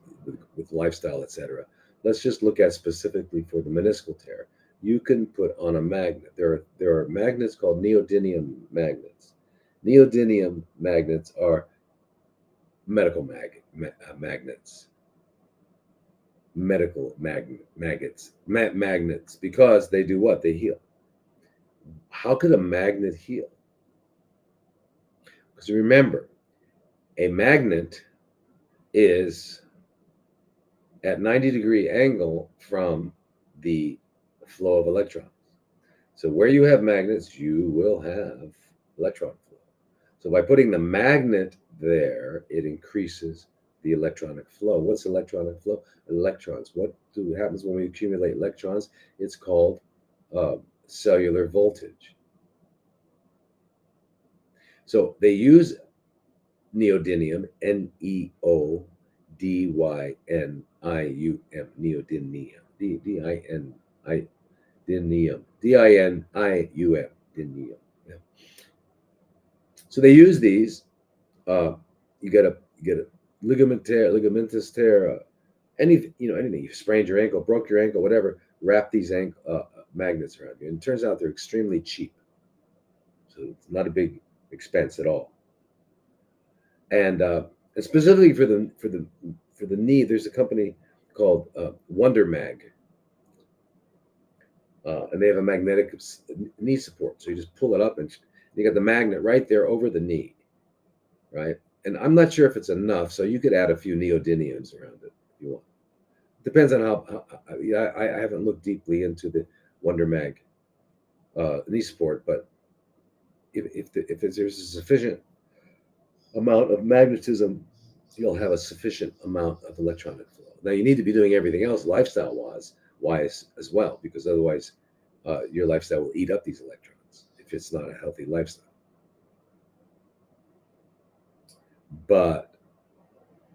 with lifestyle, etc., let's just look at specifically for the meniscal tear. You can put on a magnet. There are magnets called neodymium magnets. Neodymium magnets are medical magnets. Medical magnets, because they do what? They heal. How could a magnet heal? Because remember, a magnet is at 90-degree angle from the flow of electrons. So where you have magnets, you will have electron flow. So by putting the magnet there, it increases the electronic flow. What's electronic flow? Electrons. What happens when we accumulate electrons? It's called cellular voltage. So they use neodymium, Neodynium, neodymium, Dinium, dinium. Yeah. So they use these. You get a ligamentous tear, anything. You sprained your ankle, broke your ankle, whatever. Wrap these magnets around you, and it turns out they're extremely cheap. So it's not a big expense at all. And specifically for the knee, there's a company called Wonder Mag, and they have a magnetic knee support. So you just pull it up, and you got the magnet right there over the knee, right? And I'm not sure if it's enough, so you could add a few neodymiums around it if you want. Depends on how I haven't looked deeply into the Wonder Mag knee support, but if there's a sufficient amount of magnetism, you'll have a sufficient amount of electronic flow. Now, you need to be doing everything else lifestyle-wise wise as well, because otherwise your lifestyle will eat up these electrons if it's not a healthy lifestyle. But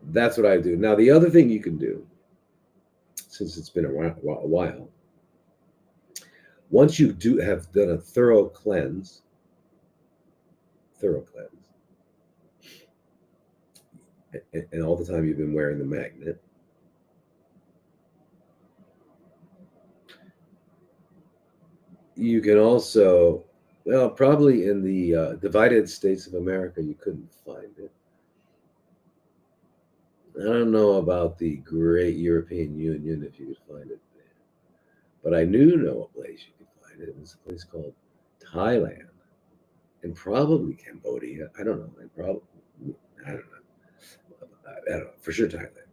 that's what I do. Now, the other thing you can do, since it's been a while, once you do have done a thorough cleanse, and all the time you've been wearing the magnet, you can also, well, probably in the divided states of America, you couldn't find it. I don't know about the great European Union if you could find it there, but I do know a place you could find it. It's a place called Thailand and probably Cambodia. I don't know. I don't know. I don't know for sure Thailand.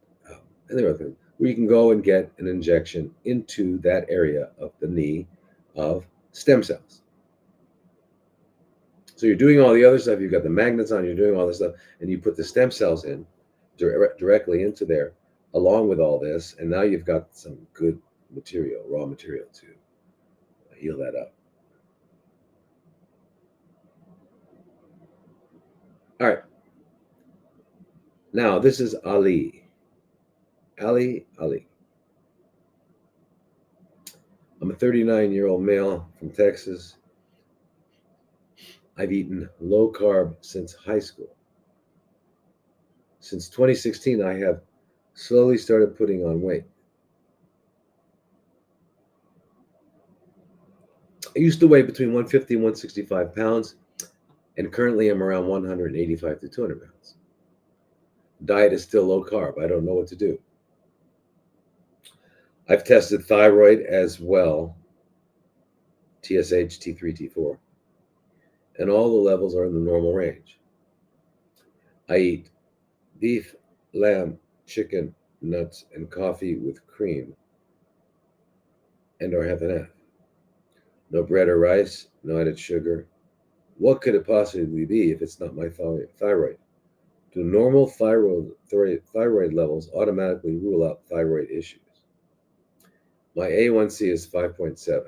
And there are things where you can go and get an injection into that area of the knee of stem cells. So you're doing all the other stuff. You've got the magnets on. You're doing all this stuff, and you put the stem cells in directly into there, along with all this, and now you've got some good material, raw material to heal that up. All right. Now this is Ali. Ali. I'm a 39-year-old male from Texas. I've eaten low carb since high school. Since 2016, I have slowly started putting on weight. I used to weigh between 150 and 165 pounds, and currently I'm around 185 to 200 pounds. Diet is still low carb. I don't know what to do. I've tested thyroid as well, TSH, T3, T4, and all the levels are in the normal range. I eat beef, lamb, chicken, nuts, and coffee with cream and or half and half. No bread or rice, no added sugar. What could it possibly be if it's not my thyroid? Do normal thyroid levels automatically rule out thyroid issues? My A1C is 5.7.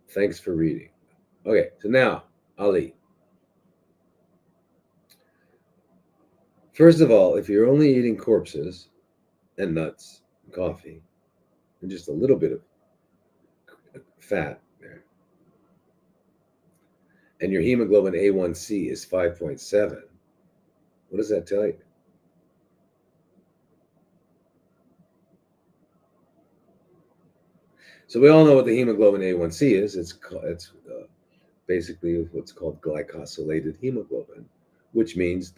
Thanks for reading. Okay, so now, Ali. First of all, if you're only eating corpses and nuts and coffee and just a little bit of fat there, and your hemoglobin A1C is 5.7, what does that tell you? So we all know what the hemoglobin A1C is. It's basically what's called glycosylated hemoglobin, which means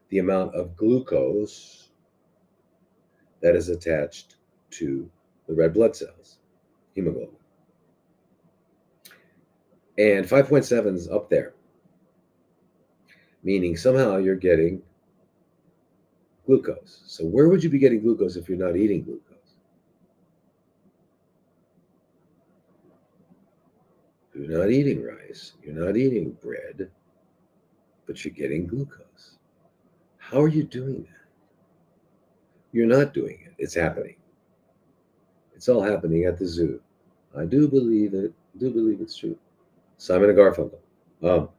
the amount of glucose that is attached to the red blood cells, hemoglobin. And 5.7 is up there, meaning somehow you're getting glucose. So where would you be getting glucose if you're not eating glucose? You're not eating rice, you're not eating bread, but you're getting glucose. How are you doing that? You're not doing it. It's happening. It's all happening at the zoo. I do believe it. I do believe it's true. Simon and Garfunkel.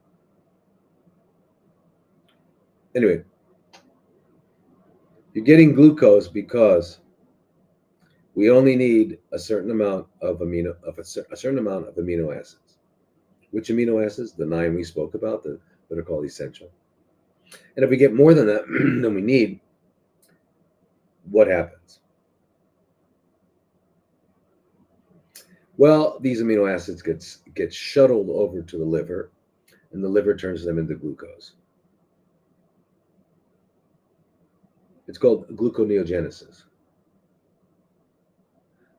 Anyway, you're getting glucose because we only need a certain amount of amino acids. Which amino acids? The 9 we spoke about that are called essential. And if we get more than that than we need, what happens? Well, these amino acids get shuttled over to the liver, and the liver turns them into glucose. It's called gluconeogenesis.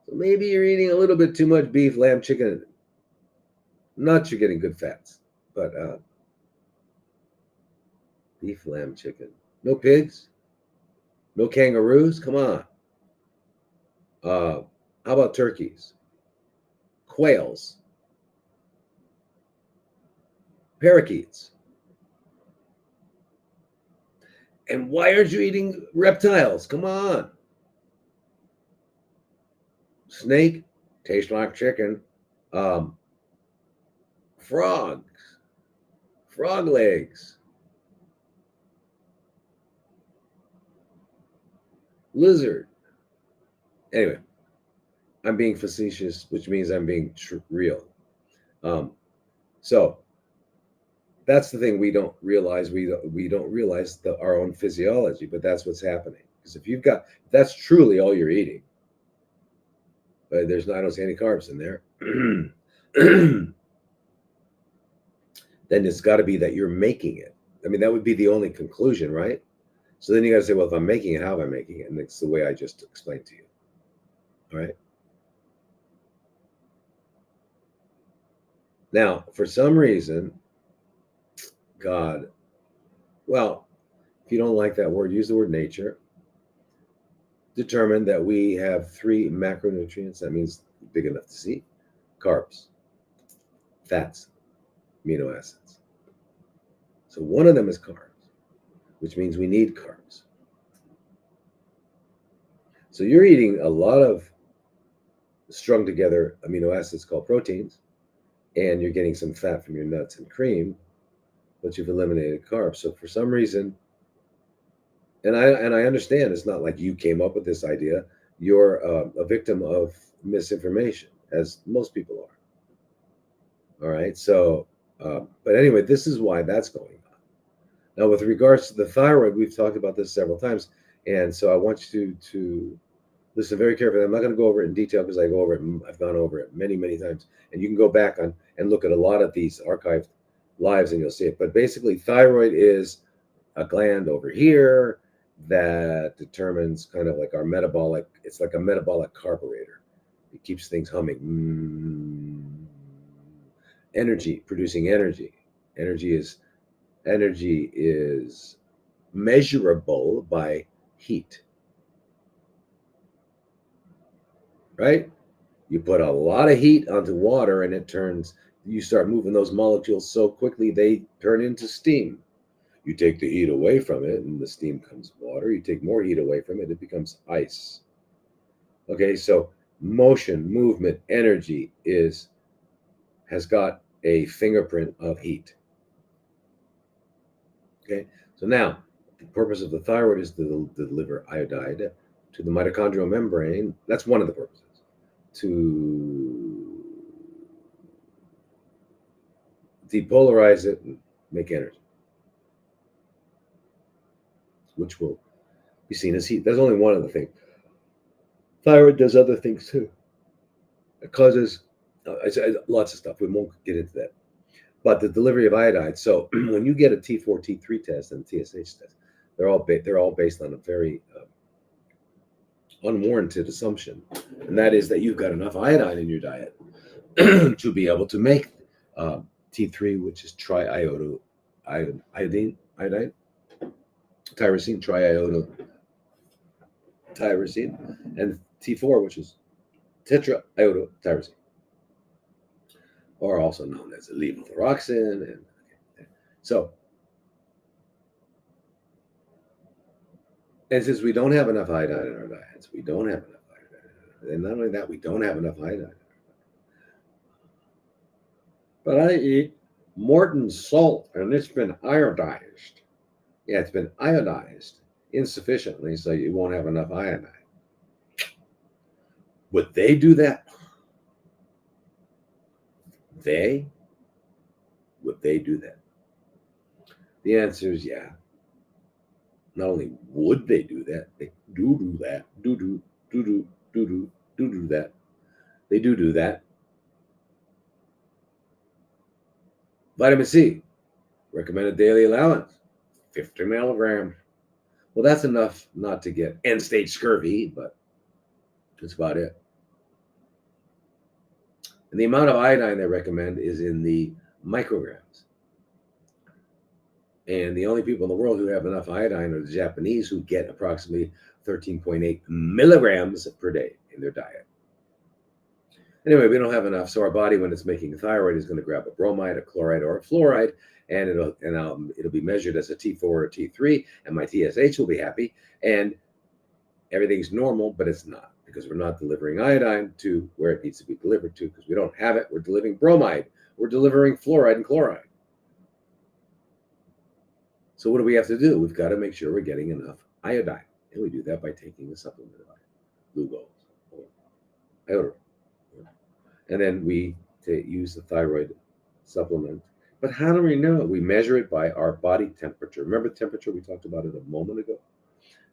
So maybe you're eating a little bit too much beef, lamb, chicken. Nuts, you're getting good fats, but beef, lamb, chicken. No pigs? No kangaroos? Come on. How about turkeys? Quails? Parakeets? And why aren't you eating reptiles? Come on. Snake, tastes like chicken. Um, Frog, frog legs. Lizard. Anyway, I'm being facetious, which means I'm being real. Um, so that's the thing we don't realize. We don't realize our own physiology, but that's what's happening. Because if that's truly all you're eating, but I don't see any carbs in there. Then it's got to be that you're making it. I mean, that would be the only conclusion, right? So then you got to say, well, if I'm making it, how am I making it? And it's the way I just explained to you. All right. Now, for some reason, God, well, if you don't like that word, use the word nature. Determined that we have three macronutrients. That means big enough to see: carbs, fats, amino acids. So one of them is carbs, which means we need carbs. So you're eating a lot of strung together amino acids called proteins, and you're getting some fat from your nuts and cream, but you've eliminated carbs. So for some reason, and I understand it's not like you came up with this idea. You're a victim of misinformation, as most people are. All right. So, but anyway, this is why that's going on. Now, with regards to the thyroid, we've talked about this several times, and so I want you to listen very carefully. I'm not going to go over it in detail because I've gone over it many, many times, and you can go back on and look at a lot of these archived lives, and you'll see it. But basically, thyroid is a gland over here that determines kind of like our metabolic. It's like a metabolic carburetor. It keeps things humming. Energy, producing energy. Energy is measurable by heat. Right? You put a lot of heat onto water and you start moving those molecules so quickly they turn into steam. You take the heat away from it and the steam becomes water. You take more heat away from it, it becomes ice. Okay, so motion, movement, energy has got a fingerprint of heat. Okay, so now the purpose of the thyroid is to deliver iodide to the mitochondrial membrane. That's one of the purposes. To depolarize it and make energy, which will be seen as heat. That's only one of the things. Thyroid does other things too. It causes lots of stuff. We won't get into that. But the delivery of iodide. So when you get a T4, T3 test and a TSH test, they're all based on a very unwarranted assumption, and that is that you've got enough iodine in your diet to be able to make T3, which is triiodine, tyrosine, tyrosine, and T4, which is tetraiodotyrosine, or also known as levothyroxine. And so, and since we don't have enough iodine in our diets, we don't have enough iodine. And not only that, we don't have enough iodine. But I eat Morton salt, and it's been iodized. Yeah, it's been iodized insufficiently, so you won't have enough iodine. Would they do that? Would they do that? The answer is yeah. Not only would they do that, they do that. Do that. They do that. Vitamin C, recommended daily allowance, 50 milligrams. Well, that's enough not to get end stage scurvy, but that's about it. And the amount of iodine they recommend is in the micrograms. And the only people in the world who have enough iodine are the Japanese, who get approximately 13.8 milligrams per day in their diet. Anyway, we don't have enough, so our body, when it's making a thyroid, is going to grab a bromide, a chloride, or a fluoride, and it'll be measured as a T4 or a T3, and my TSH will be happy, and everything's normal, but it's not. because we're not delivering iodine to where it needs to be delivered to because we don't have it. We're delivering bromide. We're delivering fluoride and chloride. So what do we have to do? We've got to make sure we're getting enough iodine. And we do that by taking a supplement of iodine, Lugol, or iodine. And then we use the thyroid supplement. But how do we know? We measure it by our body temperature. Remember the temperature? We talked about it a moment ago.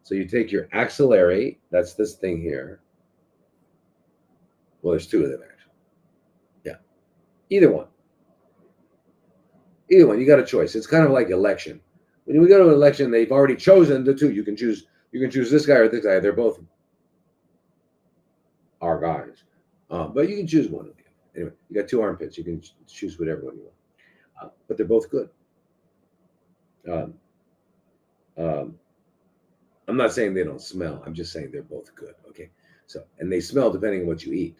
So you take your axillary, that's this thing here. Well, there's two of them actually. Yeah. Either one. Either one. You got a choice. It's kind of like election. When we go to an election, they've already chosen the two. You can choose this guy or this guy. They're both our guys. But you can choose one of them. Anyway, you got two armpits. You can choose whatever one you want. But they're both good. I'm not saying they don't smell. I'm just saying they're both good. Okay. So, and they smell depending on what you eat.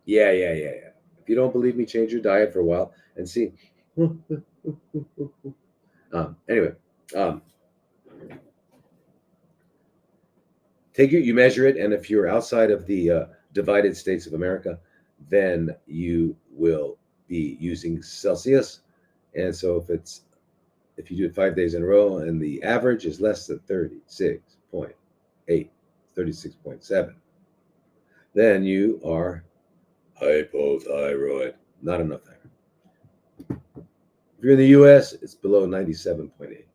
Yeah. If you don't believe me, change your diet for a while and see. Anyway, you measure it, and if you're outside of the divided states of America, then you will be using Celsius. And so if you do it 5 days in a row and the average is less than 36.8, 36.7, then you are hypothyroid, not enough thyroid. If you're in the US, it's below 97.8.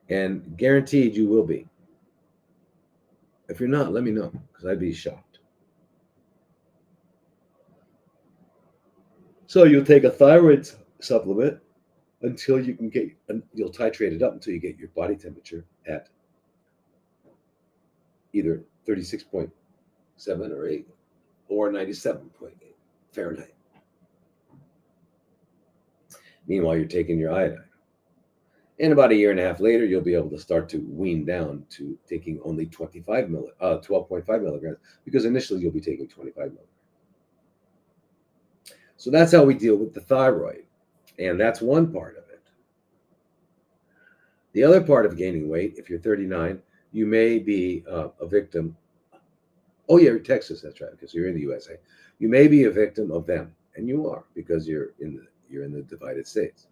And guaranteed you will be. If you're not, let me know, because I'd be shocked. So you'll take a thyroid supplement until you can you'll titrate it up until you get your body temperature at either 36.7 or 8 or 97.8 Fahrenheit. Meanwhile, you're taking your iodine. And about a year and a half later, you'll be able to start to wean down to taking only 12.5 milligrams, because initially you'll be taking 25 milligrams. So that's how we deal with the thyroid. And that's one part of it. The other part of gaining weight, if you're 39, you may be a victim. Oh, yeah, you're Texas, that's right, because you're in the USA. You may be a victim of them, and you are, because you're in the divided states.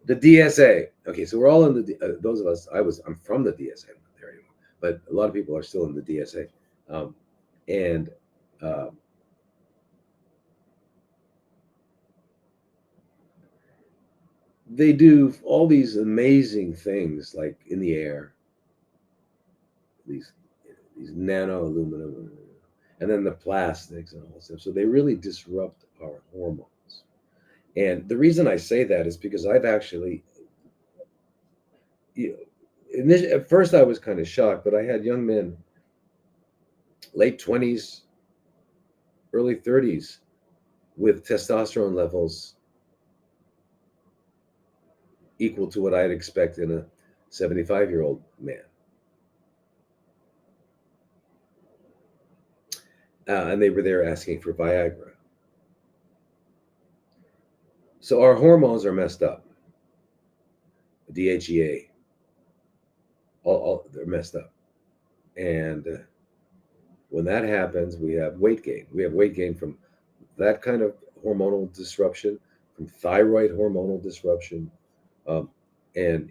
The DSA. Okay, so we're all in the those of us. I'm from the DSA. I'm not there anymore, but a lot of people are still in the DSA, and they do all these amazing things, like in the air. These nano aluminum, and then the plastics and all this stuff. So they really disrupt our hormones. And the reason I say that is because I've actually, at first I was kind of shocked, but I had young men, late 20s, early 30s, with testosterone levels equal to what I'd expect in a 75-year-old man. And they were there asking for Viagra. So our hormones are messed up. DHEA, all they're messed up. And when that happens, we have weight gain. We have weight gain from that kind of hormonal disruption, from thyroid hormonal disruption, and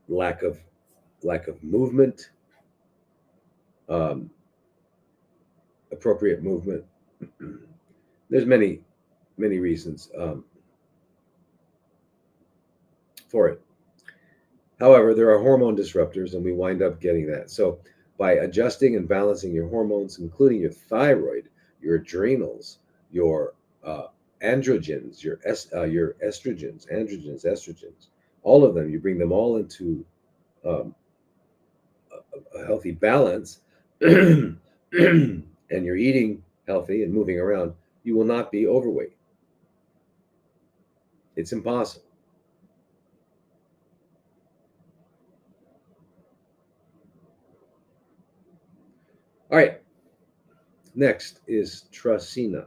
lack of movement, appropriate movement. There's many reasons for it. However, there are hormone disruptors, and we wind up getting that. So by adjusting and balancing your hormones, including your thyroid, your adrenals, your androgens, your estrogens, estrogens, all of them, you bring them all into a healthy balance, and you're eating healthy and moving around, you will not be overweight. It's impossible. All right. Next is Tracina.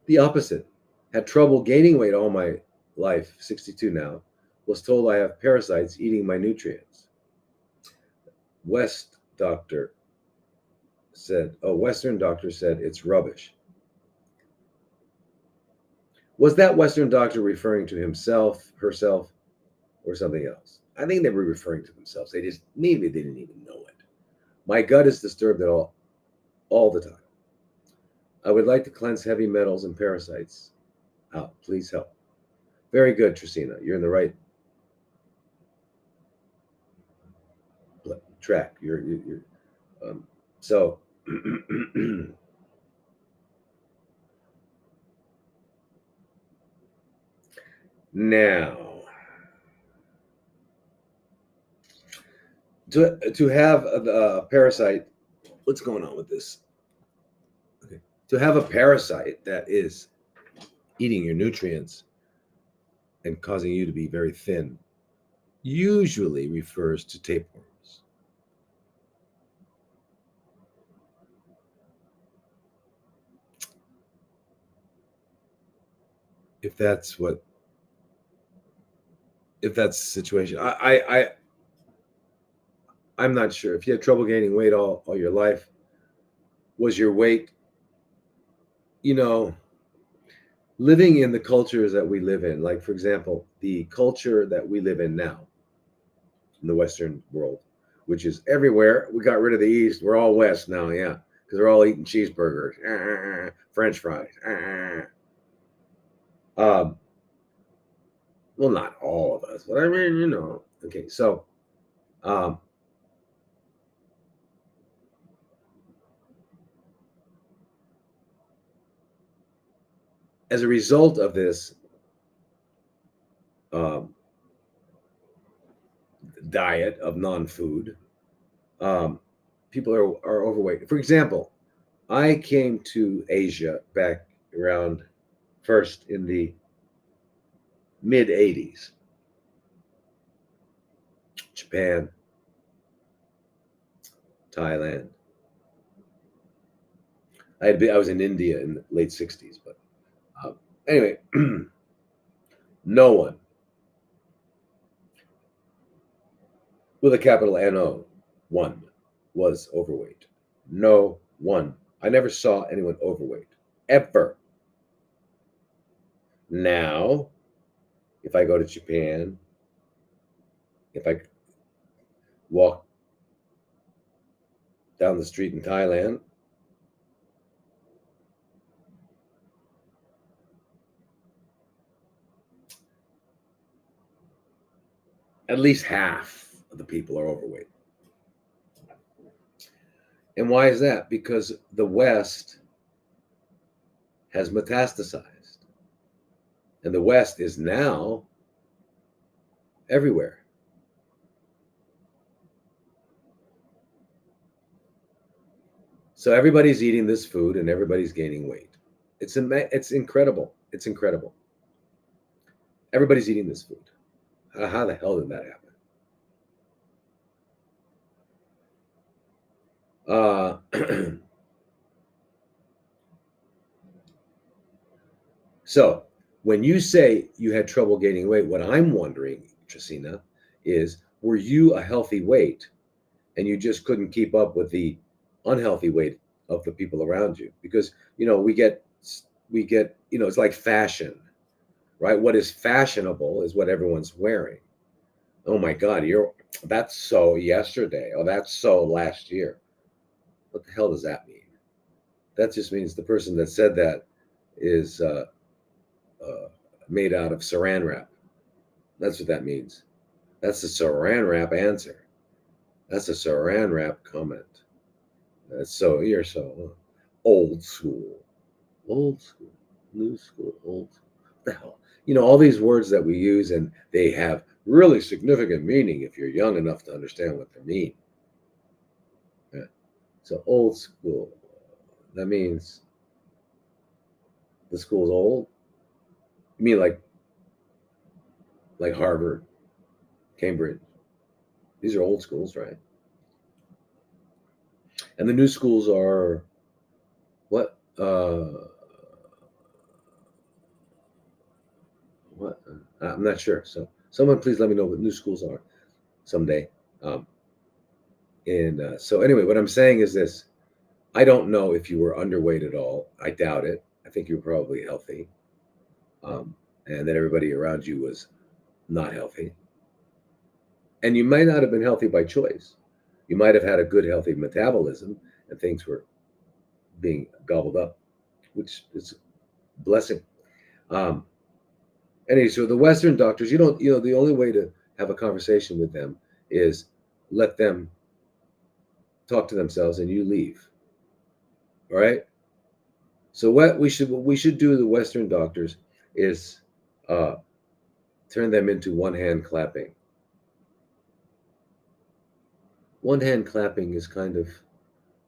The opposite. Had trouble gaining weight all my life, 62 now. Was told I have parasites eating my nutrients. West doctor Western doctor said it's rubbish. Was that Western doctor referring to himself, herself, or something else? I think they were referring to themselves. Maybe they didn't even know it. My gut is disturbed at all the time. I would like to cleanse heavy metals and parasites out. Please help. Very good, Trisina. You're in the right track. So now to have a parasite. What's going on with this? Okay. To have a parasite that is eating your nutrients and causing you to be very thin usually refers to tapeworms. If that's the situation, I'm not sure. If you had trouble gaining weight all your life, was your weight, living in the cultures that we live in, like for example, the culture that we live in now in the Western world, which is everywhere. We got rid of the East. We're all West now, yeah, because they're all eating cheeseburgers, French fries. Well, not all of us, but I mean, Okay, so as a result of this diet of non-food, people are overweight. For example, I came to Asia back around first in the mid 80s. Japan, Thailand. I was in India in the late 60s, but anyway, no one with a capital NO, one, was overweight. No one. I never saw anyone overweight, ever. Now, if I go to Japan, if I walk down the street in Thailand, at least half of the people are overweight. And why is that? Because the West has metastasized. And the West is now everywhere. So everybody's eating this food and everybody's gaining weight. It's incredible. It's incredible. Everybody's eating this food. How the hell did that happen? So when you say you had trouble gaining weight, what I'm wondering, Trisina, is were you a healthy weight and you just couldn't keep up with the unhealthy weight of the people around you? Because we get it's like fashion, right? What is fashionable is what everyone's wearing. Oh my God, that's so yesterday. Oh, that's so last year. What the hell does that mean? That just means the person that said that is made out of saran wrap. That's what that means. That's the saran wrap answer. That's a saran wrap comment. You're so old school, new school, old school. What the hell? All these words that we use, and they have really significant meaning if you're young enough to understand what they mean. Yeah. So old school, that means the school's old. You mean like Harvard, Cambridge? These are old schools, right? And the new schools are what? I'm not sure. So someone please let me know what new schools are someday. Um, and so anyway, what I'm saying is this: I don't know if you were underweight at all. I doubt it. I think you were probably healthy, um, and that everybody around you was not healthy. And you might not have been healthy by choice. You might have had a good, healthy metabolism, and things were being gobbled up, which is a blessing. Um, anyway, so the Western doctors, the only way to have a conversation with them is let them talk to themselves, and you leave. All right. So what we should do, the Western doctors, is uh, turn them into one hand clapping. One hand clapping is kind of,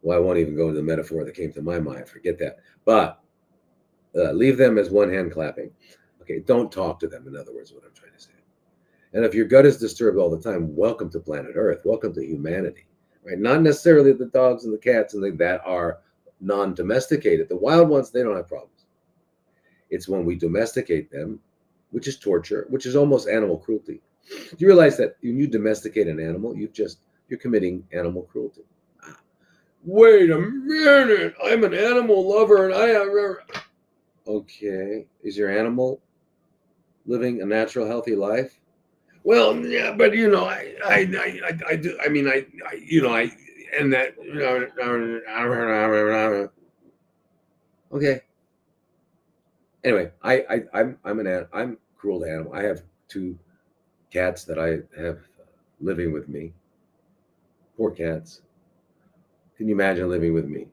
well, I won't even go into the metaphor that came to my mind. Forget that. But leave them as one hand clapping. Okay, don't talk to them. In other words, what I'm trying to say. And if your gut is disturbed all the time, welcome to planet Earth. Welcome to humanity. Right? Not necessarily the dogs and the cats that are non-domesticated. The wild ones, they don't have problems. It's when we domesticate them, which is torture, which is almost animal cruelty. Do you realize that when you domesticate an animal, you're committing animal cruelty? Wait a minute, I'm an animal lover, and I have. Okay, is your animal living a natural, healthy life? Well, yeah, but I do. I mean, I, and that, okay. Anyway, I'm cruel to animal. I have two cats that I have living with me. Poor cats. Can you imagine living with me?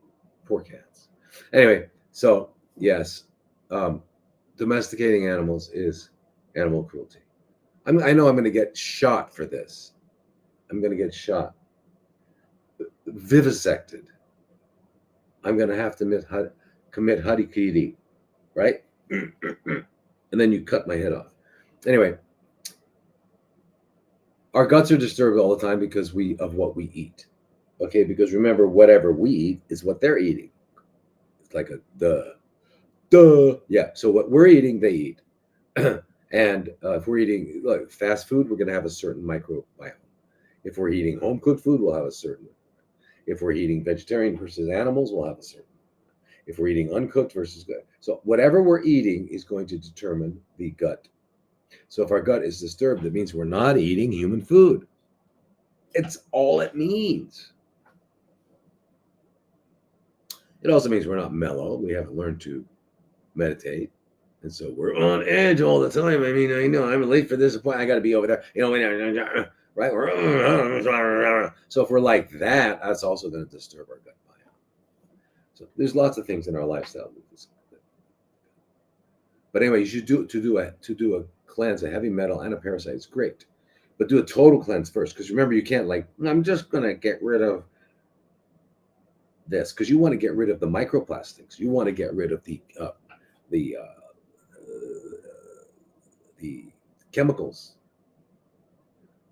Poor cats. Anyway, so yes, um, domesticating animals is animal cruelty. I know I'm going to get shot for this. I'm going to get shot, vivisected. I'm going to have to commit harikiri, right? And then you cut my head off. Anyway, our guts are disturbed all the time because of what we eat. Okay, because remember, whatever we eat is what they're eating. It's like a duh. Yeah. So what we're eating, they eat. And if we're eating like fast food, we're going to have a certain microbiome. If we're eating home cooked food, we'll have a certain. If we're eating vegetarian versus animals, we'll have a certain. If we're eating uncooked versus good. So whatever we're eating is going to determine the gut. So if our gut is disturbed, that means we're not eating human food. It's all it means. It also means we're not mellow. We haven't learned to meditate. And so we're on edge all the time. I mean, I know I'm late for this appointment. I got to be over there. Right? So if we're like that, that's also going to disturb our gut biome. So there's lots of things in our lifestyle. But anyway, you should do a cleanse, a heavy metal and a parasite. It's great, but do a total cleanse first, because remember, you can't I'm just going to get rid of this, because you want to get rid of the microplastics. You want to get rid of the the chemicals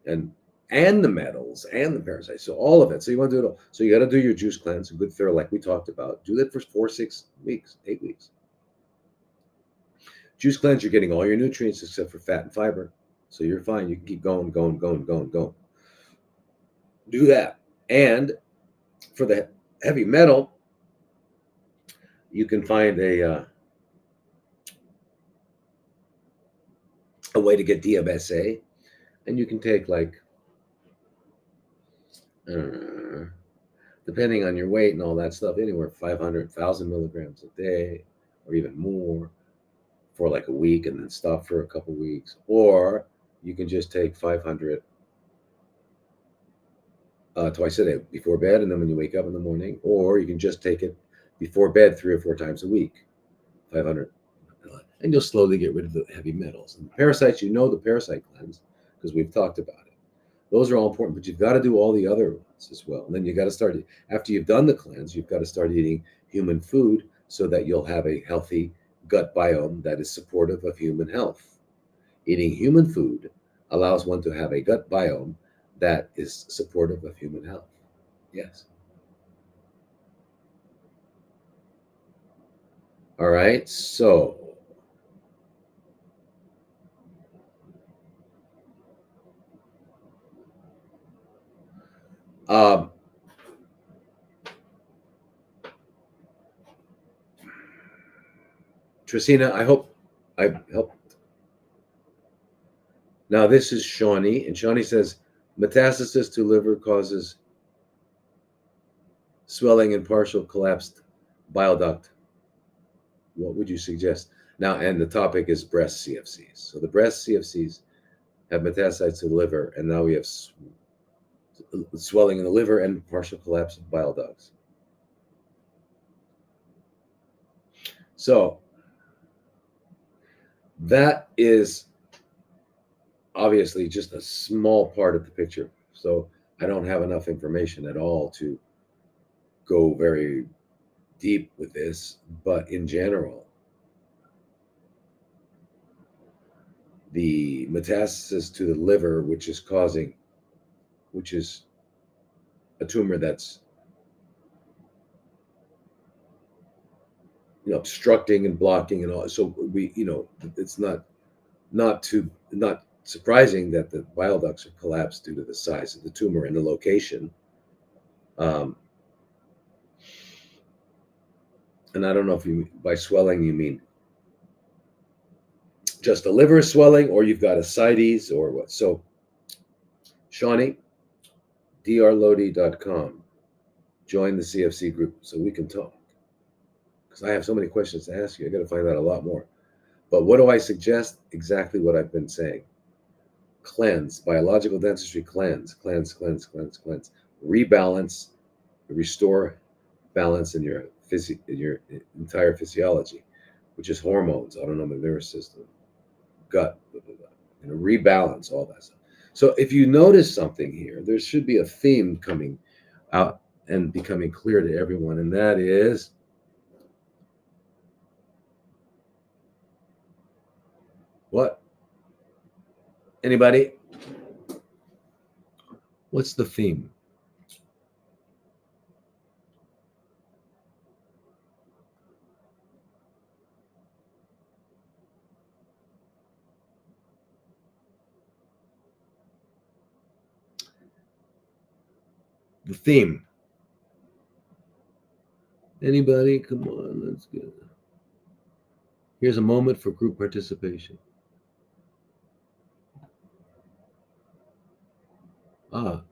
and the metals and the parasites. So all of it. So you want to do it all. So you got to do your juice cleanse, a good thorough, like we talked about. Do that for 4, 6 weeks, 8 weeks. Juice cleanse, you're getting all your nutrients except for fat and fiber. So you're fine. You can keep going. Do that. And for the heavy metal, you can find a way to get DMSA, and you can take depending on your weight and all that stuff, anywhere 500,000 milligrams a day, or even more, for like a week, and then stop for a couple weeks. Or you can just take 500 twice a day before bed, and then when you wake up in the morning. Or you can just take it before bed 3 or 4 times a week, 500, and you'll slowly get rid of the heavy metals. And the parasites, the parasite cleanse, because we've talked about it. Those are all important, but you've got to do all the other ones as well. And then you got to start, after you've done the cleanse, you've got to start eating human food, so that you'll have a healthy gut biome that is supportive of human health. Eating human food allows one to have a gut biome that is supportive of human health. Yes. All right. So Um, Trisina, I hope I helped. Now this is Shawnee, and Shawnee says metastasis to liver causes swelling and partial collapsed bile duct. What would you suggest? Now, and the topic is breast CFCs. So the breast CFCs have metastasized to the liver, and now we have swelling in the liver and partial collapse of bile ducts. So that is obviously just a small part of the picture. So I don't have enough information at all to go very deep with this, but in general, the metastasis to the liver, which is a tumor that's obstructing and blocking and all. So it's not surprising that the bile ducts are collapsed due to the size of the tumor and the location. And I don't know if by swelling you mean just the liver swelling, or you've got ascites, or what. So, Shawnee, drlodi.com, join the CFC group so we can talk. Because I have so many questions to ask you. I got to find out a lot more. But what do I suggest? Exactly what I've been saying. Cleanse, biological dentistry, cleanse. Rebalance, restore balance in your entire physiology, which is hormones, autonomic nervous system, gut, rebalance all that stuff. So if you notice something here, there should be a theme coming out and becoming clear to everyone, and that is what? Anybody? What's the theme? The theme. Anybody? Come on, let's go. Here's a moment for group participation. Oh,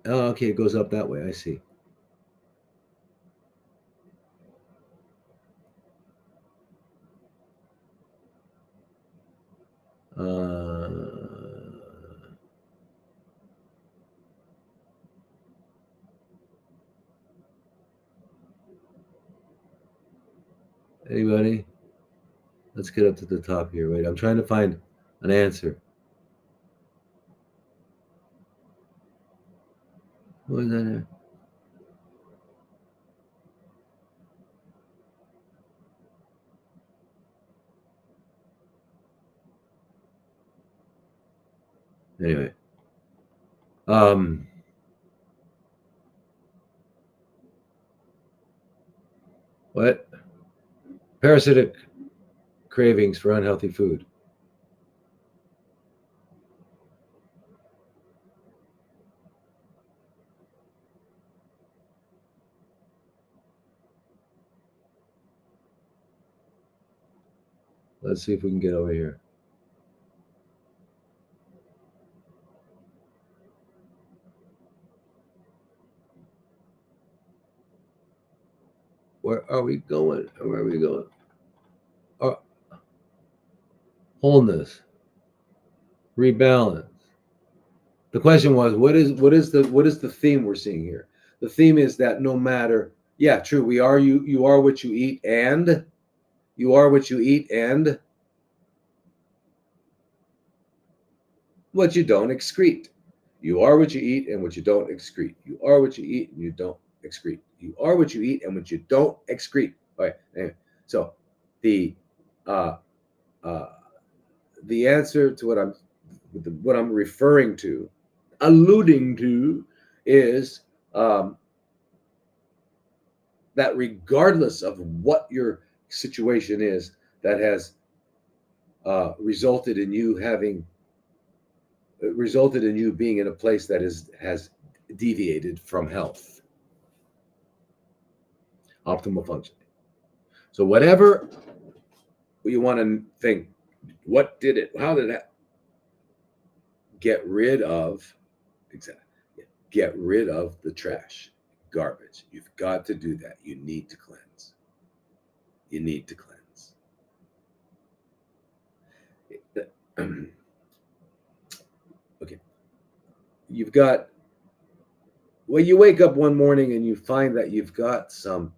okay, it goes up that way. I see. Anybody? Let's get up to the top here. Wait, I'm trying to find an answer. What is that here? Anyway. What? Parasitic cravings for unhealthy food. Let's see if we can get over here. Where are we going? Where are we going? Wholeness, rebalance. The question was, what is the theme we're seeing here? The theme is that no matter, yeah, true, you are what you eat, and you are what you eat, and what you don't excrete. You are what you eat and what you don't excrete. You are what you eat and you don't excrete. You are what you eat and what you don't excrete. All right. Anyway, so the answer to what I'm referring to, alluding to, is that regardless of what your situation is, that has resulted in you being in a place that has deviated from health, optimal functioning. So whatever you want to think, what did it? How did that get rid of? Exactly. Get rid of the trash, garbage. You've got to do that. You need to cleanse. You need to cleanse. Okay. You've got, well, you wake up one morning and you find that you've got some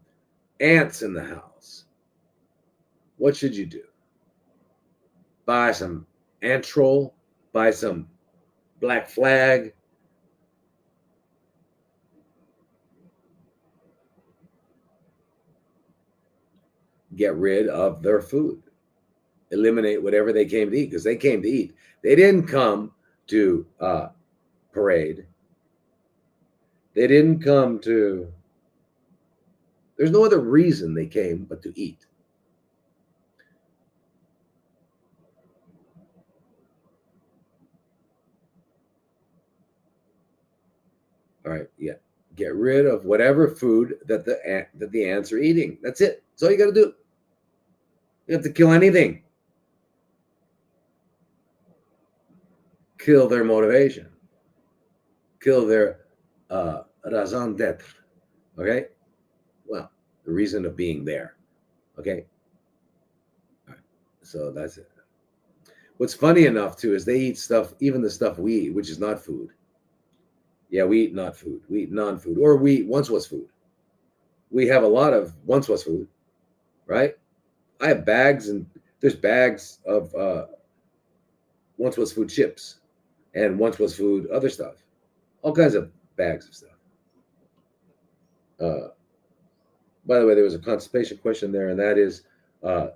ants in the house. What should you do? Buy some ant troll, buy some black flag. Get rid of their food. Eliminate whatever they came to eat, because they came to eat. They didn't come to parade. They didn't come to, there's no other reason they came but to eat. All right, yeah. Get rid of whatever food that the ants are eating. That's it. That's all you got to do. You have to kill anything. Kill their motivation. Kill their raison d'être. Okay? Well, the reason of being there. Okay? All right. So that's it. What's funny enough, too, is they eat stuff, even the stuff we eat, which is not food. Yeah, we eat not food. We eat non-food. Or we eat once was food. We have a lot of once was food, right? I have bags, and there's bags of once was food chips and once was food other stuff. All kinds of bags of stuff. By the way, there was a constipation question there, and that is uh,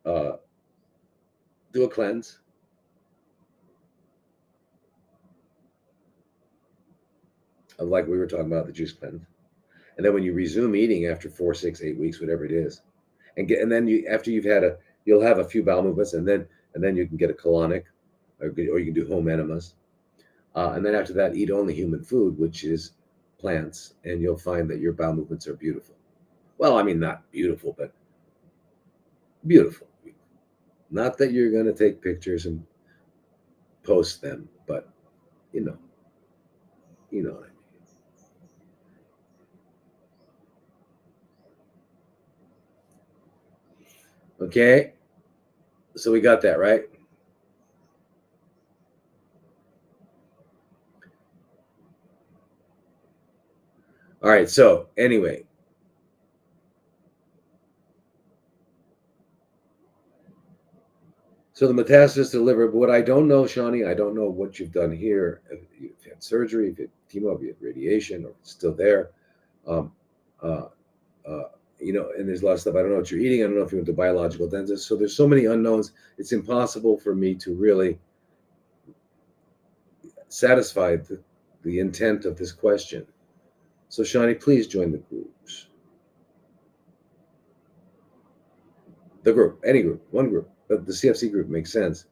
do a cleanse. Of like we were talking about the juice cleanse. And then when you resume eating after 4, 6, 8 weeks, whatever it is, and then you after you've had you'll have a few bowel movements, and then you can get a colonic, or you can do home enemas, and then after that, eat only human food, which is plants, and you'll find that your bowel movements are beautiful. Well, I mean, not beautiful, but beautiful. Not that you're going to take pictures and post them, but you know, you know what I mean. Okay, so we got that right. All right. So anyway, so the metastasis to the liver. But what I don't know, Shawnee, I don't know what you've done here. If you've had surgery, if you had chemo, if you had radiation, or it's still there. Um, uh, uh, and there's a lot of stuff. I don't know what you're eating. I don't know if you went to biological dentist. So there's so many unknowns. It's impossible for me to really satisfy the intent of this question. So, Shawnee, please join the groups. The group, any group, one group. But the CFC group makes sense.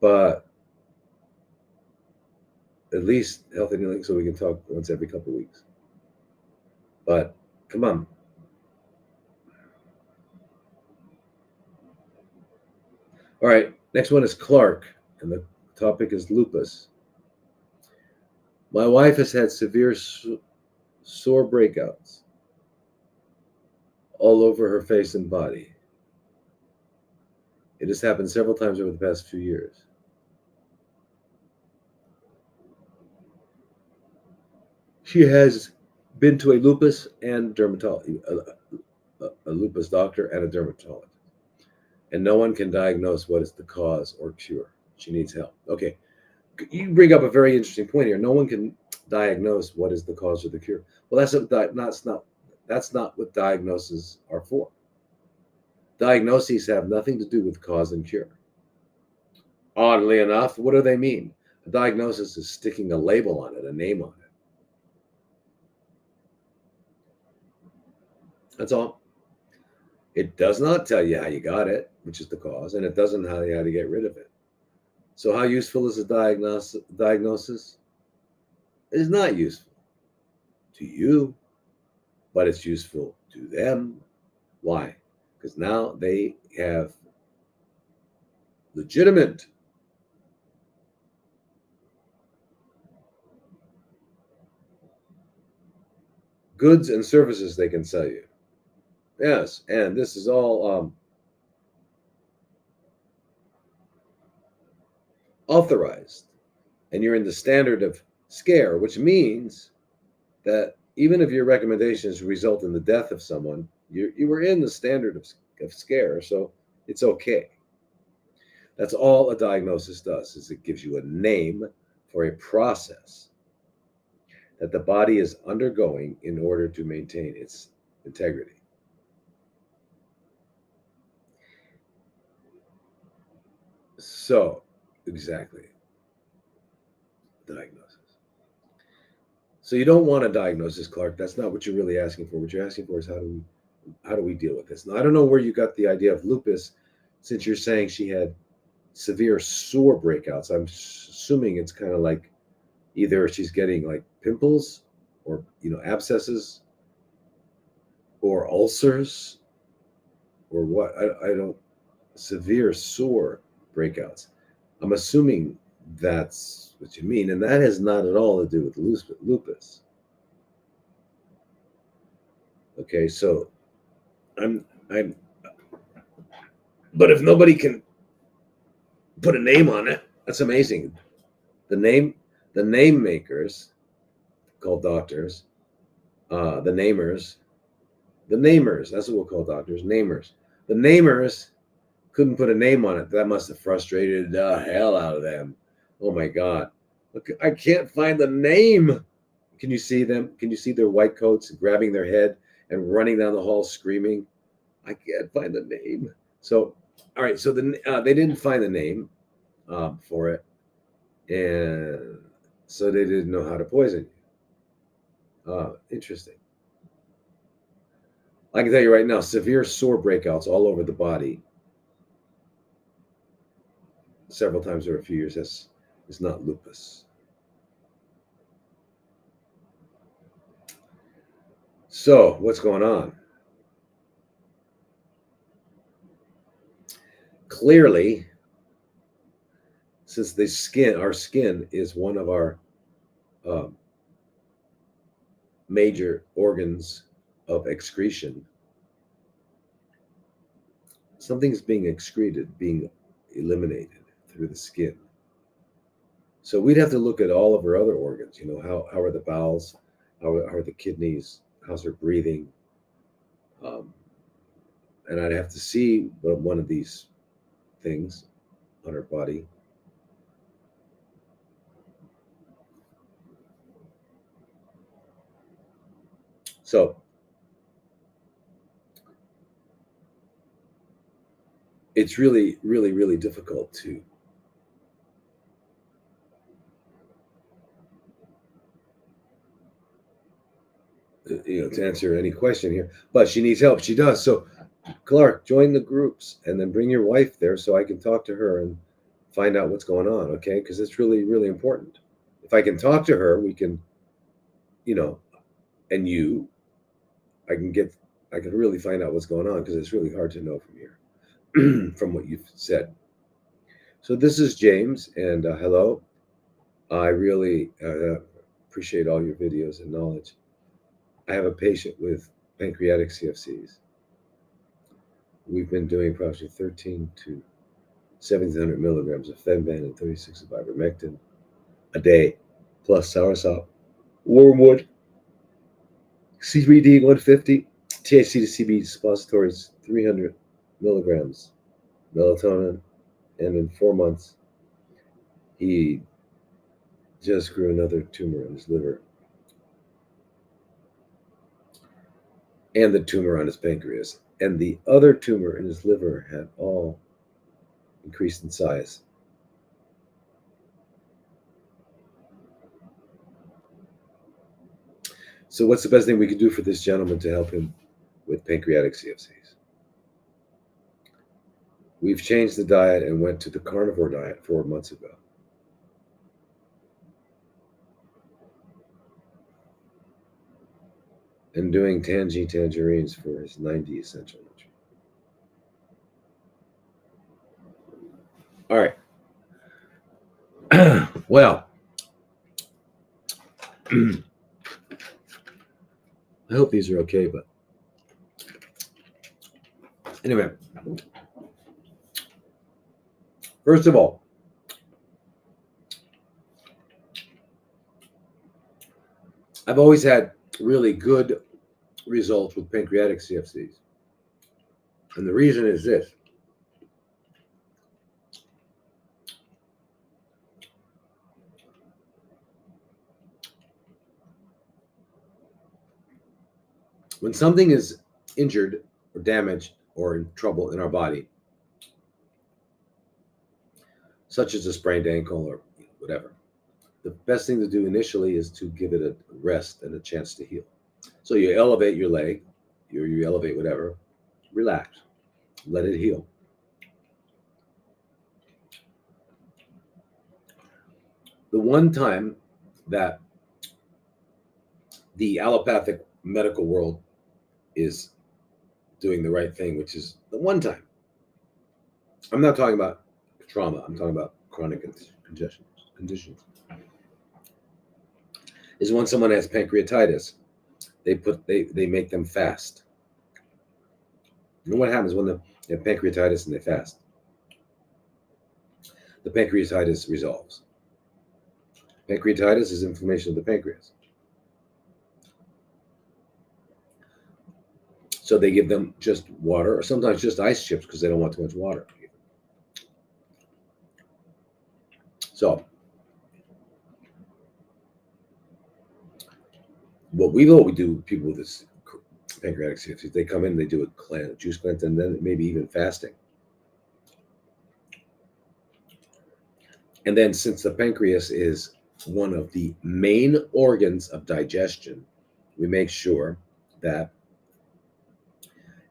But at least Health and Healing, so we can talk once every couple of weeks. But come on. All right, next one is Clark, and the topic is lupus. My wife has had severe sore breakouts all over her face and body. It has happened several times over the past few years. She has been to a lupus and dermatologist, a lupus doctor and a dermatologist, and no one can diagnose what is the cause or cure. She needs help. Okay, you bring up a very interesting point here. No one can diagnose what is the cause or the cure. Well, that's not what diagnoses are for. Diagnoses have nothing to do with cause and cure. Oddly enough, what do they mean? A diagnosis is sticking a label on it, a name on it. That's all. It does not tell you how you got it, which is the cause, and it doesn't tell you how to get rid of it. So how useful is a diagnosis? It is not useful. to you, but it's useful to them. Why? Because now they have legitimate goods and services they can sell you. Yes, and this is all authorized, and you're in the standard of scare, which means that even if your recommendations result in the death of someone, you were in the standard of scare, so it's okay. That's all a diagnosis does, is it gives you a name for a process that the body is undergoing in order to maintain its integrity. So, exactly, diagnosis. So you don't want a diagnosis, Clark. That's not what you're really asking for. What you're asking for is how do we deal with this? Now, I don't know where you got the idea of lupus, since you're saying she had severe sore breakouts. I'm assuming it's kind of like either she's getting like pimples or abscesses or ulcers or what. I don't severe sore breakouts. I'm assuming that's what you mean, and that has not at all to do with lupus. Okay, so I'm but if nobody can put a name on it, that's amazing. The name makers, called doctors, the namers, that's what we'll call doctors, namers. The namers couldn't put a name on it. That must have frustrated the hell out of them. Oh my God. Look, I can't find the name. Can you see them? Can you see their white coats grabbing their head and running down the hall screaming? I can't find the name. So, all right. So they didn't find the name for it, and so they didn't know how to poison you. Interesting. I can tell you right now, severe sore breakouts all over the body, several times over a few years. Is not lupus. So, what's going on? Clearly, since our skin is one of our um, major organs of excretion, something's being excreted, being eliminated through the skin. So we'd have to look at all of her other organs. How are the bowels? How are the kidneys? How's her breathing? Um, and I'd have to see one of these things on her body. So it's really, really, really difficult to to answer any question here. But she needs help. She does. So Clark, join the groups and then bring your wife there so I can talk to her and find out what's going on. Okay, because it's really, really important. If I can talk to her, we can, you know, and you, I can really find out what's going on because it's really hard to know from here, from what you've said. So this is James, and hello. I really appreciate all your videos and knowledge. I have a patient with pancreatic CFCs. We've been doing approximately 13 to 1,700 milligrams of Fenban and 36 of ivermectin a day, plus soursop, wormwood, CBD 150, THC to CBD suppositories 300 milligrams, melatonin, and in 4 months, he just grew another tumor in his liver and the tumor on his pancreas. And the other tumor in his liver had all increased in size. So, what's the best thing we could do for this gentleman to help him with pancreatic CFCs? We've changed the diet and went to the carnivore diet 4 months ago. and doing tangerines for his 90 essential nutrients. All right. Well, I hope these are okay, but anyway, first of all, I've always had really good results with pancreatic CFCs. And the reason is this. When something is injured or damaged or in trouble in our body, such as a sprained ankle or whatever, the best thing to do initially is to give it a rest and a chance to heal. So you elevate your leg, you elevate whatever, relax, let it heal. The one time that the allopathic medical world is doing the right thing, which is the one time. I'm not talking about trauma. I'm talking about chronic conditions. Is when someone has pancreatitis, they make them fast. You know what happens when they have pancreatitis and they fast? The pancreatitis resolves. Pancreatitis is inflammation of the pancreas. So they give them just water or sometimes just ice chips because they don't want too much water. So what we do, people with this pancreatic CFC, they come in, they do a juice cleanse, and then maybe even fasting. And then since the pancreas is one of the main organs of digestion, we make sure that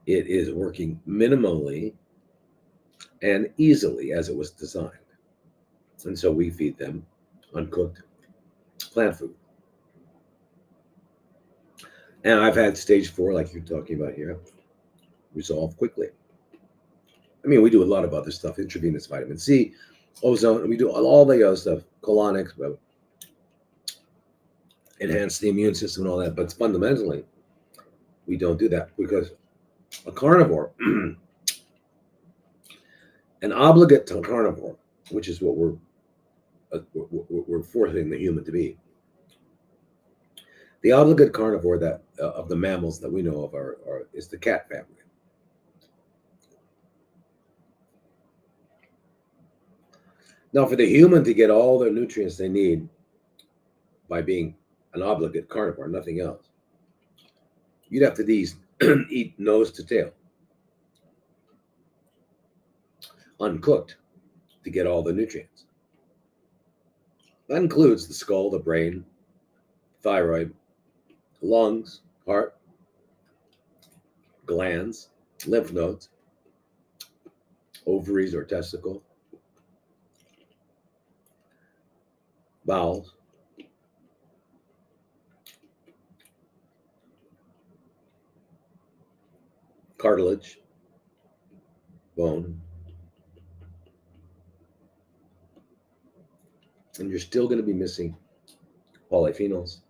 it is working minimally and easily as it was designed. And so we feed them uncooked plant food. And I've had stage 4, like you're talking about here, resolve quickly. I mean, we do a lot of other stuff, intravenous vitamin C, ozone, we do all the other stuff, colonics, enhance the immune system and all that. But fundamentally, we don't do that because a carnivore, an obligate carnivore, which is what we're forcing the human to be. The obligate carnivore that of the mammals that we know of is the cat family. Now, for the human to get all their nutrients they need by being an obligate carnivore, nothing else, you'd have to eat nose to tail, uncooked, to get all the nutrients. That includes the skull, the brain, thyroid, lungs, heart, glands, lymph nodes, ovaries or testicle, bowels, cartilage, bone. And you're still going to be missing polyphenols,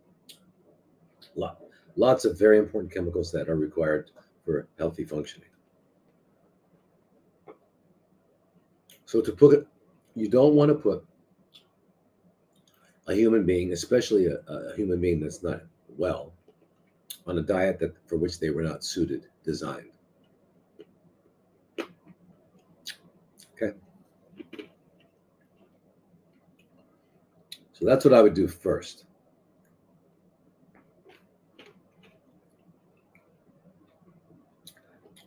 lots of very important chemicals that are required for healthy functioning. So you don't want to put a human being, especially a human being that's not well, on a diet for which they were not designed. Okay. So that's what I would do first.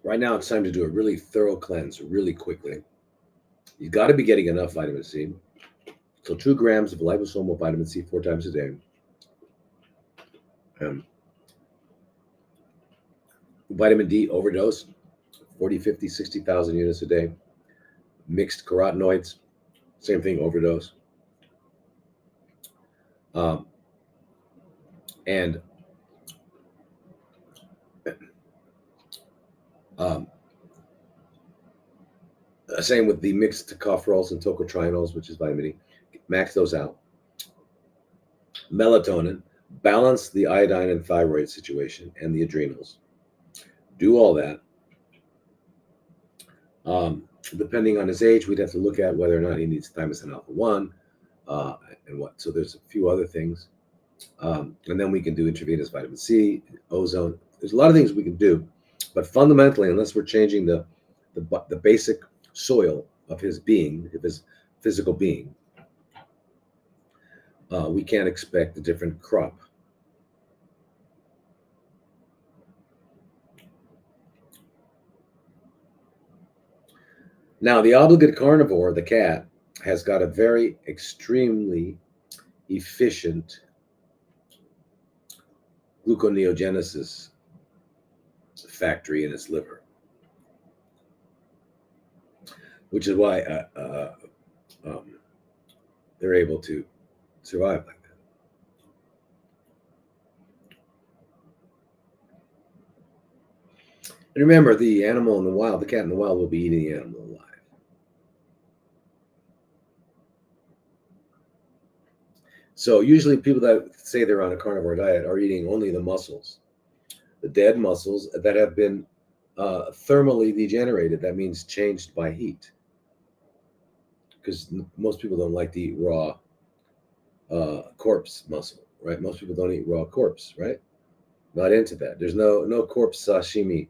Right now, it's time to do a really thorough cleanse really quickly. You've got to be getting enough vitamin C. So 2 grams of liposomal vitamin C 4 times a day. Vitamin D overdose, 40, 50, 60,000 units a day. Mixed carotenoids, same thing, overdose. And Um, Same with the mixed tocopherols and tocotrienols, which is vitamin D. Max those out. Melatonin, balance the iodine and thyroid situation and the adrenals. Do all that. Depending on his age, we'd have to look at whether or not he needs thymosin alpha 1 and what. So there's a few other things. And then we can do intravenous vitamin C, ozone. There's a lot of things we can do. But fundamentally, unless we're changing the basic soil of his being, of his physical being, we can't expect a different crop. Now, the obligate carnivore, the cat, has got a very extremely efficient gluconeogenesis factory in its liver, which is why they're able to survive like that. And remember, the animal in the wild, the cat in the wild, will be eating the animal alive. So usually people that say they're on a carnivore diet are eating only the muscles, the dead muscles that have been thermally degenerated. That means changed by heat. Because most people don't like to eat raw corpse muscle, right? Most people don't eat raw corpse, right? Not into that. There's no corpse sashimi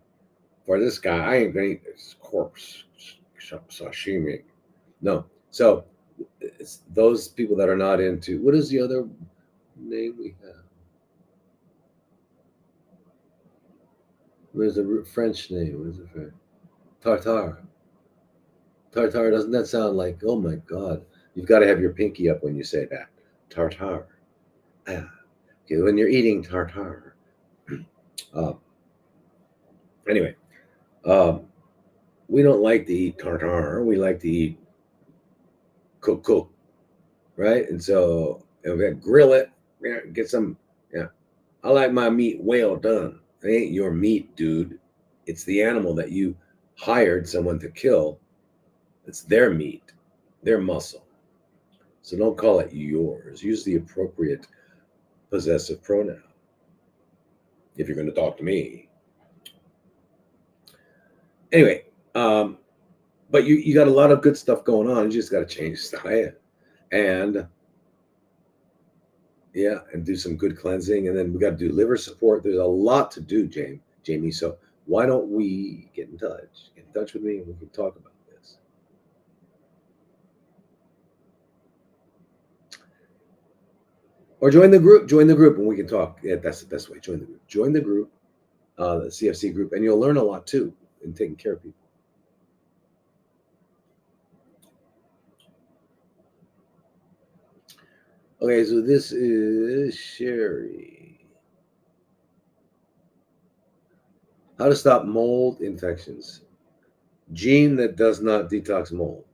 for this guy. I ain't gonna eat this corpse sashimi. No. So it's those people that are not into, what is the other name we have? There's a French name. What is it for? Tartare. Tartare, doesn't that sound like, oh my God, you've got to have your pinky up when you say that. Tartare. Ah. Okay, when you're eating tartare. Anyway, we don't like to eat tartare. We like to eat cook, right? And so we grill it, get some, yeah. I like my meat well done. It ain't your meat, dude. It's the animal that you hired someone to kill. It's their meat, their muscle. So don't call it yours. Use the appropriate possessive pronoun if you're going to talk to me. Anyway, but you got a lot of good stuff going on. You just got to change the diet and yeah, and do some good cleansing, and then we got to do liver support. There's a lot to do, Jamie. So why don't we get in touch? Get in touch with me, and we can talk about this. Or join the group. Join the group, and we can talk. Yeah, that's the best way. Join the group. Join the group, the CFC group, and you'll learn a lot too in taking care of people. Okay, so this is Sherry. How to stop mold infections. Gene that does not detox mold.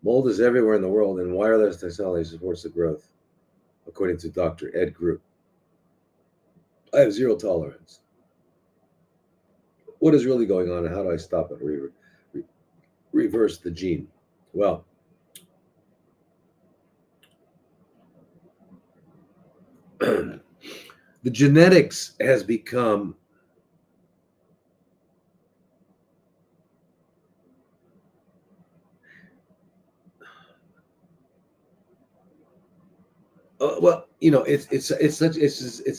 Mold is everywhere in the world, and wireless technology supports the growth, according to Dr. Ed Group. I have zero tolerance. What is really going on, and how do I stop it or reverse the gene? Well, the genetics has become well, it's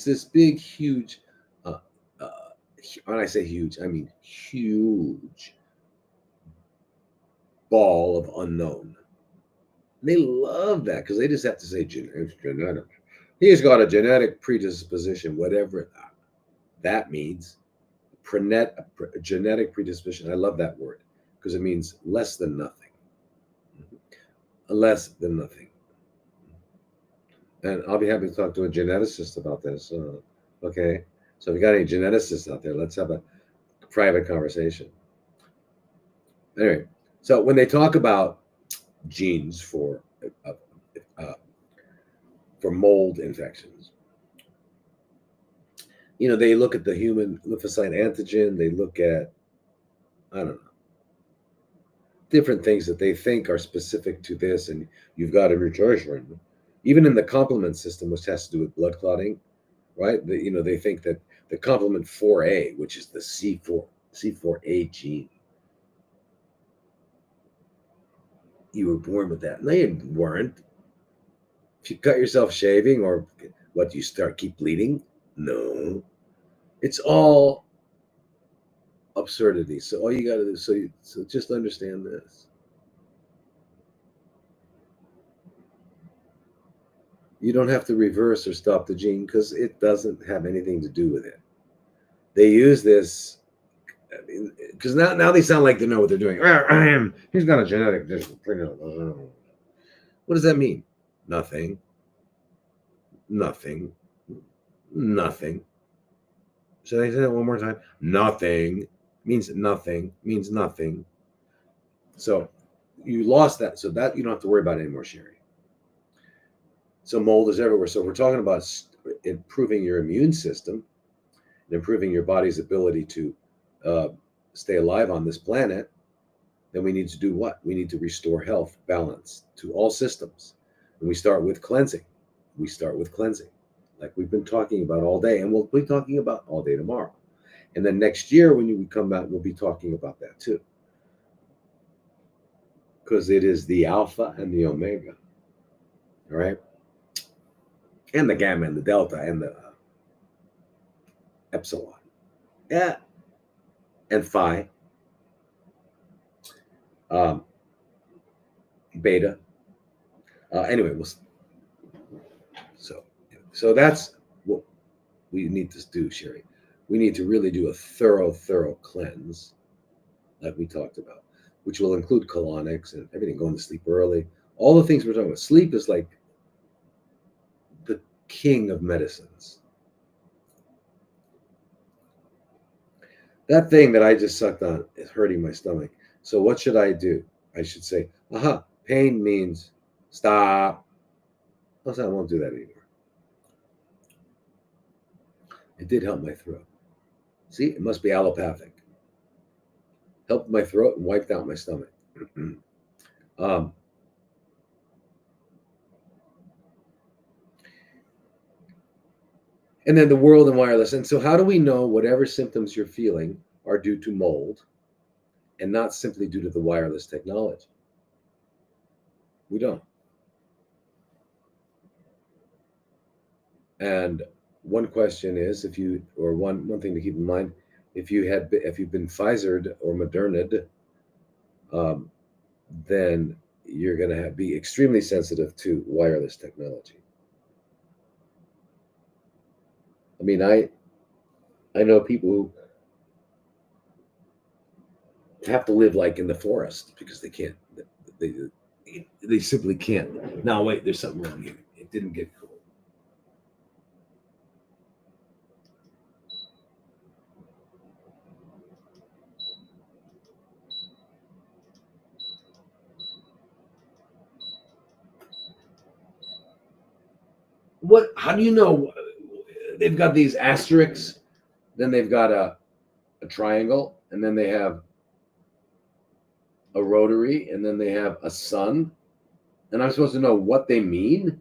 this big, huge. When I say huge, I mean huge ball of unknown. They love that because they just have to say genetic. He's got a genetic predisposition, whatever that means. Genetic predisposition. I love that word because it means less than nothing. Less than nothing. And I'll be happy to talk to a geneticist about this. Okay. So if you got any geneticists out there, let's have a private conversation. Anyway, so when they talk about genes for mold infections, They look at the human lymphocyte antigen. They look at, I don't know, different things that they think are specific to this, and you've got a mutation. Even in the complement system, which has to do with blood clotting, right? They think that the complement 4A, which is the C4A gene, you were born with that. No, you weren't. If you cut yourself shaving, or what, you keep bleeding? No, it's all absurdity. So all you got to do, so just understand this. You don't have to reverse or stop the gene because it doesn't have anything to do with it. They use this because now they sound like they know what they're doing. He's got a genetic disorder. What does that mean? Nothing. Nothing. Nothing. Should I say that one more time? Nothing means nothing means nothing. So you lost that. So that you don't have to worry about anymore, Sherry. So mold is everywhere. So we're talking about improving your immune system, and improving your body's ability to stay alive on this planet. Then we need to do what? We need to restore health, balance to all systems. And we start with cleansing. We start with cleansing, like we've been talking about all day, and we'll be talking about all day tomorrow. And then next year, when we come back, we'll be talking about that too. Because it is the alpha and the omega, all right? And the gamma and the delta and the epsilon. Yeah. And phi. Beta. Anyway, so that's what we need to do, Sherry. We need to really do a thorough cleanse, like we talked about, which will include colonics and everything, going to sleep early, all the things we're talking about. Sleep is like the king of medicines. That thing that I just sucked on is hurting my stomach. So what should I do? I should say, aha, pain means stop. Also, I won't do that anymore. It did help my throat. See, it must be allopathic. Helped my throat and wiped out my stomach. um, and then the world and wireless. And so, how do we know whatever symptoms you're feeling are due to mold and not simply due to the wireless technology? We don't. And one question is, if you, or one thing to keep in mind, if you've been Pfizered or Moderna'd, um, then you're going to be extremely sensitive to wireless technology. I mean, I know people who have to live like in the forest because they can't. They they simply can't. Now wait, there's something wrong here. It didn't get cool. What? How do you know? They've got these asterisks, then they've got a triangle, and then they have a rotary, and then they have a sun, and I'm supposed to know what they mean.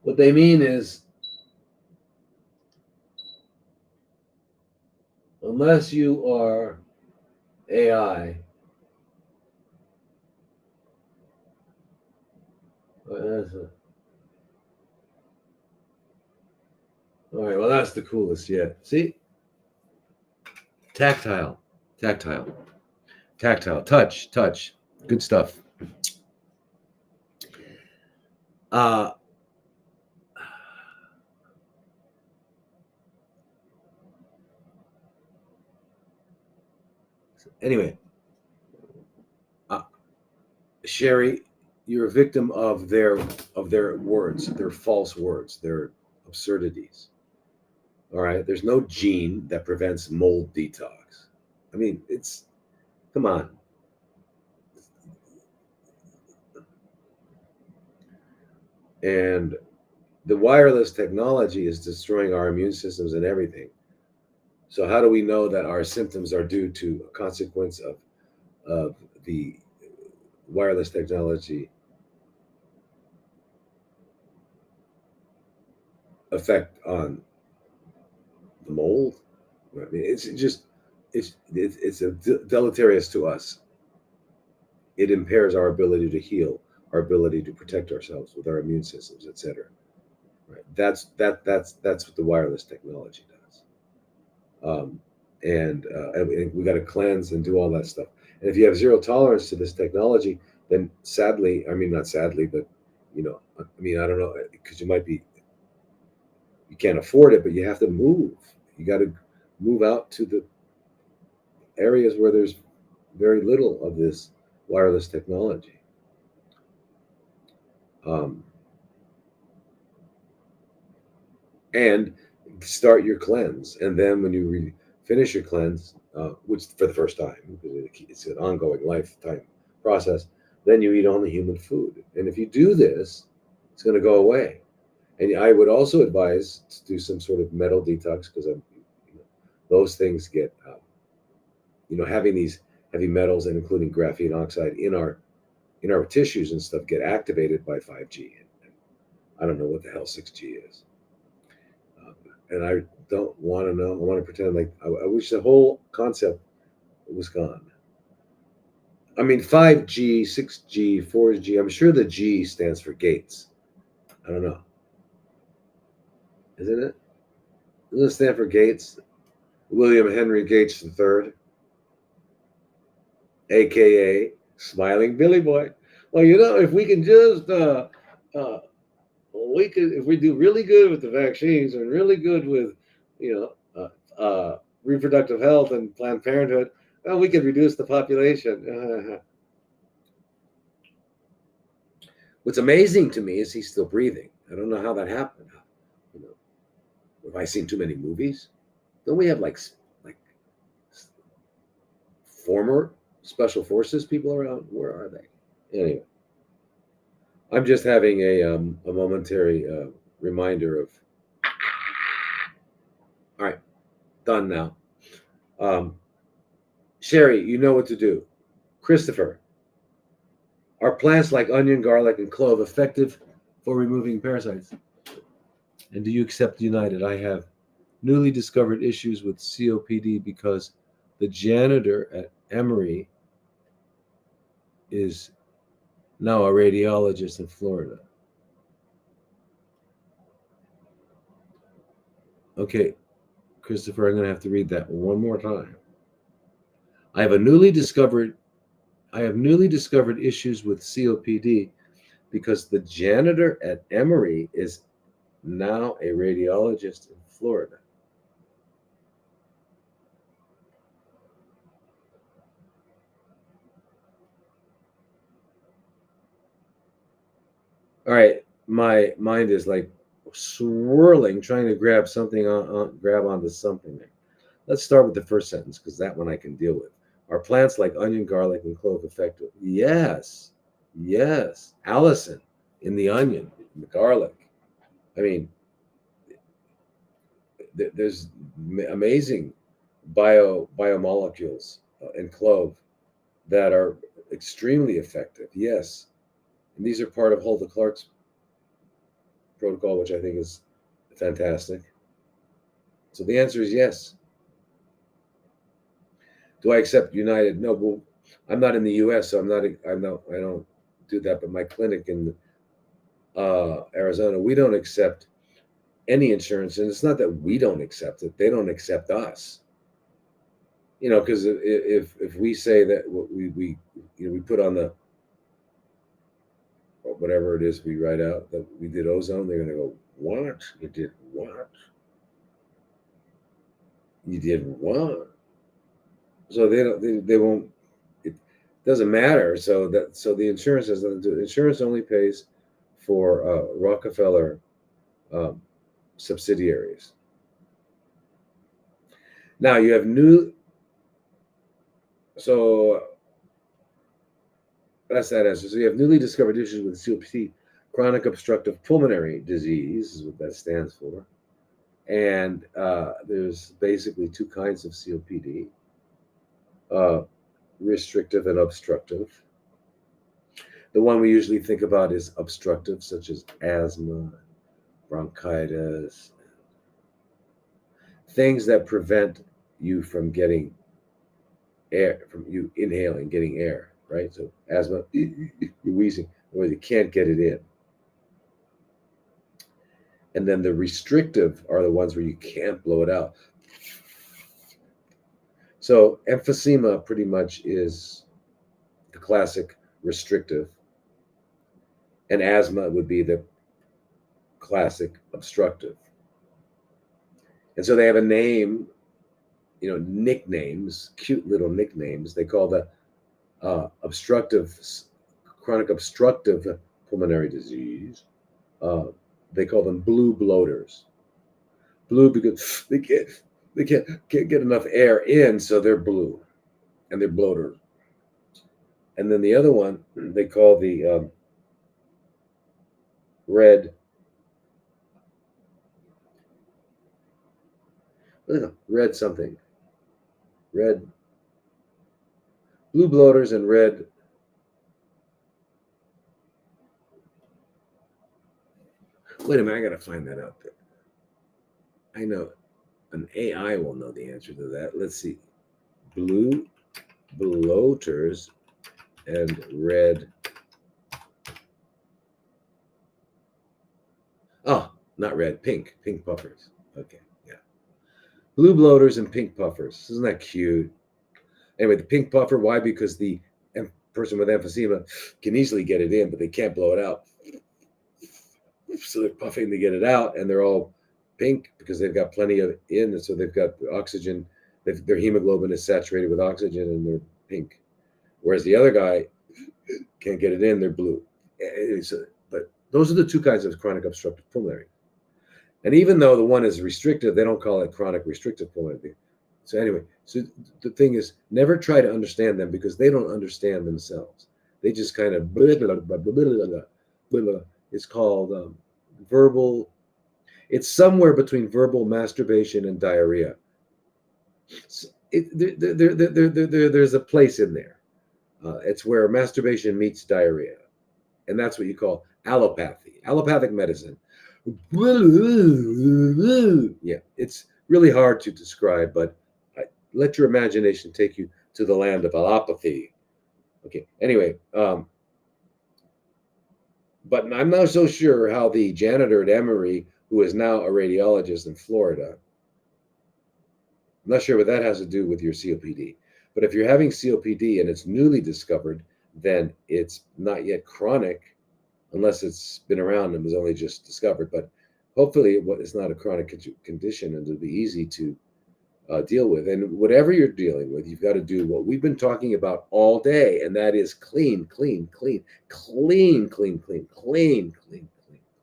What they mean is, unless you are AI, all right, well, that's the coolest yet. See? Tactile, tactile, tactile, touch. Good stuff. Uh, anyway, Sherry, you're a victim of their words, their false words, their absurdities. All right, there's no gene that prevents mold detox. I mean, it's come on. And the wireless technology is destroying our immune systems and everything. So how do we know that our symptoms are due to a consequence of the wireless technology effect on the mold? I mean, it's just it's deleterious to us. It impairs our ability to heal, our ability to protect ourselves with our immune systems, etc. Right? That's what the wireless technology does. Um, and we got to cleanse and do all that stuff. And if you have zero tolerance to this technology, then sadly, I mean not sadly, but I mean I don't know because you can't afford it, but you have to move. You got to move out to the areas where there's very little of this wireless technology. Um, and start your cleanse. And then when you finish your cleanse, which for the first time, because it's an ongoing lifetime process, then you eat only human food. And if you do this, it's going to go away. And I would also advise to do some sort of metal detox because those things get, having these heavy metals and including graphene oxide in our tissues and stuff get activated by 5G. And I don't know what the hell 6G is. And I don't want to know. I want to pretend like I wish the whole concept was gone. I mean, 5G, 6G, 4G. I'm sure the G stands for Gates. I don't know. Isn't it? Doesn't it stand for Gates? William Henry Gates III, aka Smiling Billy Boy. Well, if we can just uh, we could if we do really good with the vaccines and really good with reproductive health and Planned Parenthood, well, we could reduce the population. What's amazing to me is he's still breathing. I don't know how that happened. You know, have I seen too many movies? Don't we have like former special forces people around? Where are they? Anyway, I'm just having a momentary reminder of. All right, done now. Um, Sherry, you know what to do. Christopher, are plants like onion, garlic, and clove effective for removing parasites? And do you accept United? I have newly discovered issues with COPD because the janitor at Emory is now a radiologist in Florida. Okay, Christopher, I'm going to have to read that one more time. I have newly discovered issues with COPD because the janitor at Emory is now a radiologist in Florida. All right, my mind is like swirling, trying to grab onto something there. Let's start with the first sentence because that one I can deal with. Are plants like onion, garlic, and clove effective? Yes, yes. Allison in the onion, in the garlic. I mean, there's amazing biomolecules in clove that are extremely effective. Yes, and these are part of Hulda Clark's protocol, which I think is fantastic. So the answer is yes. Do I accept United? No. Well, I'm not in the U.S., so I'm not. I'm not. I don't do that. But my clinic in Arizona, we don't accept any insurance, and it's not that we don't accept it; they don't accept us. Because if we say that we put on the whatever it is we write out that we did ozone, they're going to go, what? You did what? You did what? So they won't. It doesn't matter. So the insurance has nothing to do. Insurance only pays for Rockefeller um, subsidiaries. Now you have new. So that's that answer. So you have newly discovered issues with COPD chronic obstructive pulmonary disease is what that stands for. And there's basically two kinds of COPD, uh, restrictive and obstructive. The one we usually think about is obstructive, such as asthma, bronchitis, things that prevent you from getting air, from you inhaling, getting air, right? So asthma, you're wheezing, or you can't get it in. And then the restrictive are the ones where you can't blow it out. So emphysema pretty much is the classic restrictive, and asthma would be the classic obstructive. And so they have a name, nicknames, cute little nicknames. They call the obstructive, chronic obstructive pulmonary disease. Uh, they call them blue bloaters. Blue because they can't get enough air in, so they're blue, and they're bloaters. And then the other one they call the red, red something, red blue bloaters and red. Wait a minute, I gotta find that out there. I know an AI will know the answer to that. Let's see. Blue bloaters and red. Oh, not red, pink. Pink puffers. Okay, yeah. Blue bloaters and pink puffers. Isn't that cute? Anyway, the pink puffer, why? Because the person with emphysema can easily get it in, but they can't blow it out. So they're puffing to get it out, and they're all pink because they've got plenty of in, and so they've got oxygen. Their hemoglobin is saturated with oxygen, and they're pink. Whereas the other guy can't get it in; they're blue. But those are the two kinds of chronic obstructive pulmonary. And even though the one is restrictive, they don't call it chronic restrictive pulmonary. So anyway, so the thing is, never try to understand them because they don't understand themselves. They just kind of blah, blah, blah, blah, blah, blah, blah. It's called verbal. It's somewhere between verbal masturbation and diarrhea. There's a place in there. It's where masturbation meets diarrhea, and that's what you call allopathy, allopathic medicine. Yeah, it's really hard to describe, but let your imagination take you to the land of allopathy. Okay. Anyway, but I'm not so sure how the janitor at Emory, who is now a radiologist in Florida, I'm not sure what that has to do with your COPD. But if you're having COPD and it's newly discovered, then it's not yet chronic, unless it's been around and was only just discovered. But hopefully, it's not a chronic condition, and it'll be easy to deal with. And whatever you're dealing with, you've got to do what we've been talking about all day, and that is clean, clean, clean, clean, clean, clean, clean, clean, clean,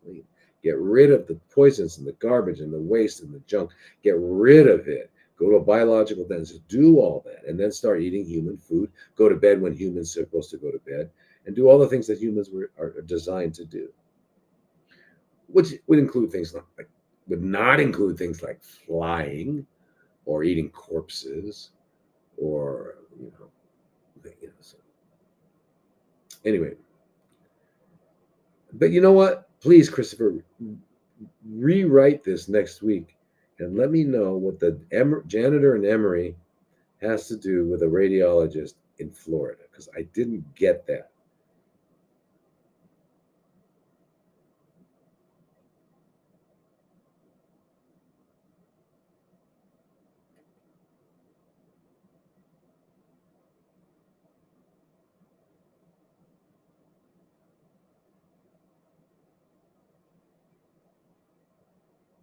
clean. Get rid of the poisons and the garbage and the waste and the junk. Get rid of it. Go to a biological dentist. Do all that, and then start eating human food. Go to bed when humans are supposed to go to bed, and do all the things that humans are designed to do, which would include things like would not include things like flying or eating corpses, or so. Anyway, but you know what? Please, Christopher, rewrite this next week and let me know what the janitor in Emory has to do with a radiologist in Florida, because I didn't get that.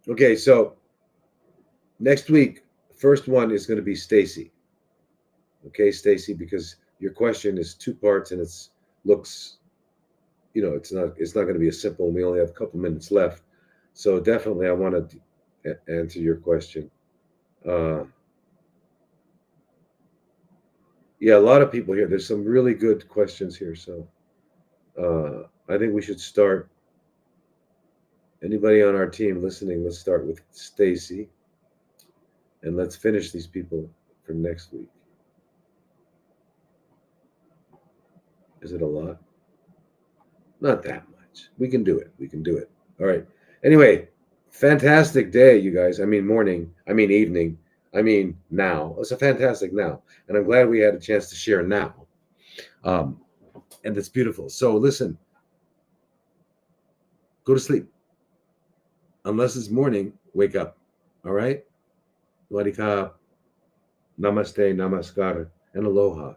Okay, so next week, first one is going to be Stacy. Okay, Stacy, because your question is two parts and looks, it's not going to be a simple. We only have a couple minutes left, so definitely I want to answer your question. Yeah, a lot of people here. There's some really good questions here, so I think we should start Anybody on our team listening, let's start with Stacy and let's finish these people for next week. Is it a lot? Not that much. We can do it. We can do it. All right. Anyway, fantastic day, you guys. I mean, morning. I mean, evening. I mean, now. It's a fantastic now. And I'm glad we had a chance to share now. And it's beautiful. So listen, go to sleep. Unless it's morning, wake up. All right? Wadika, namaste, namaskar, and aloha.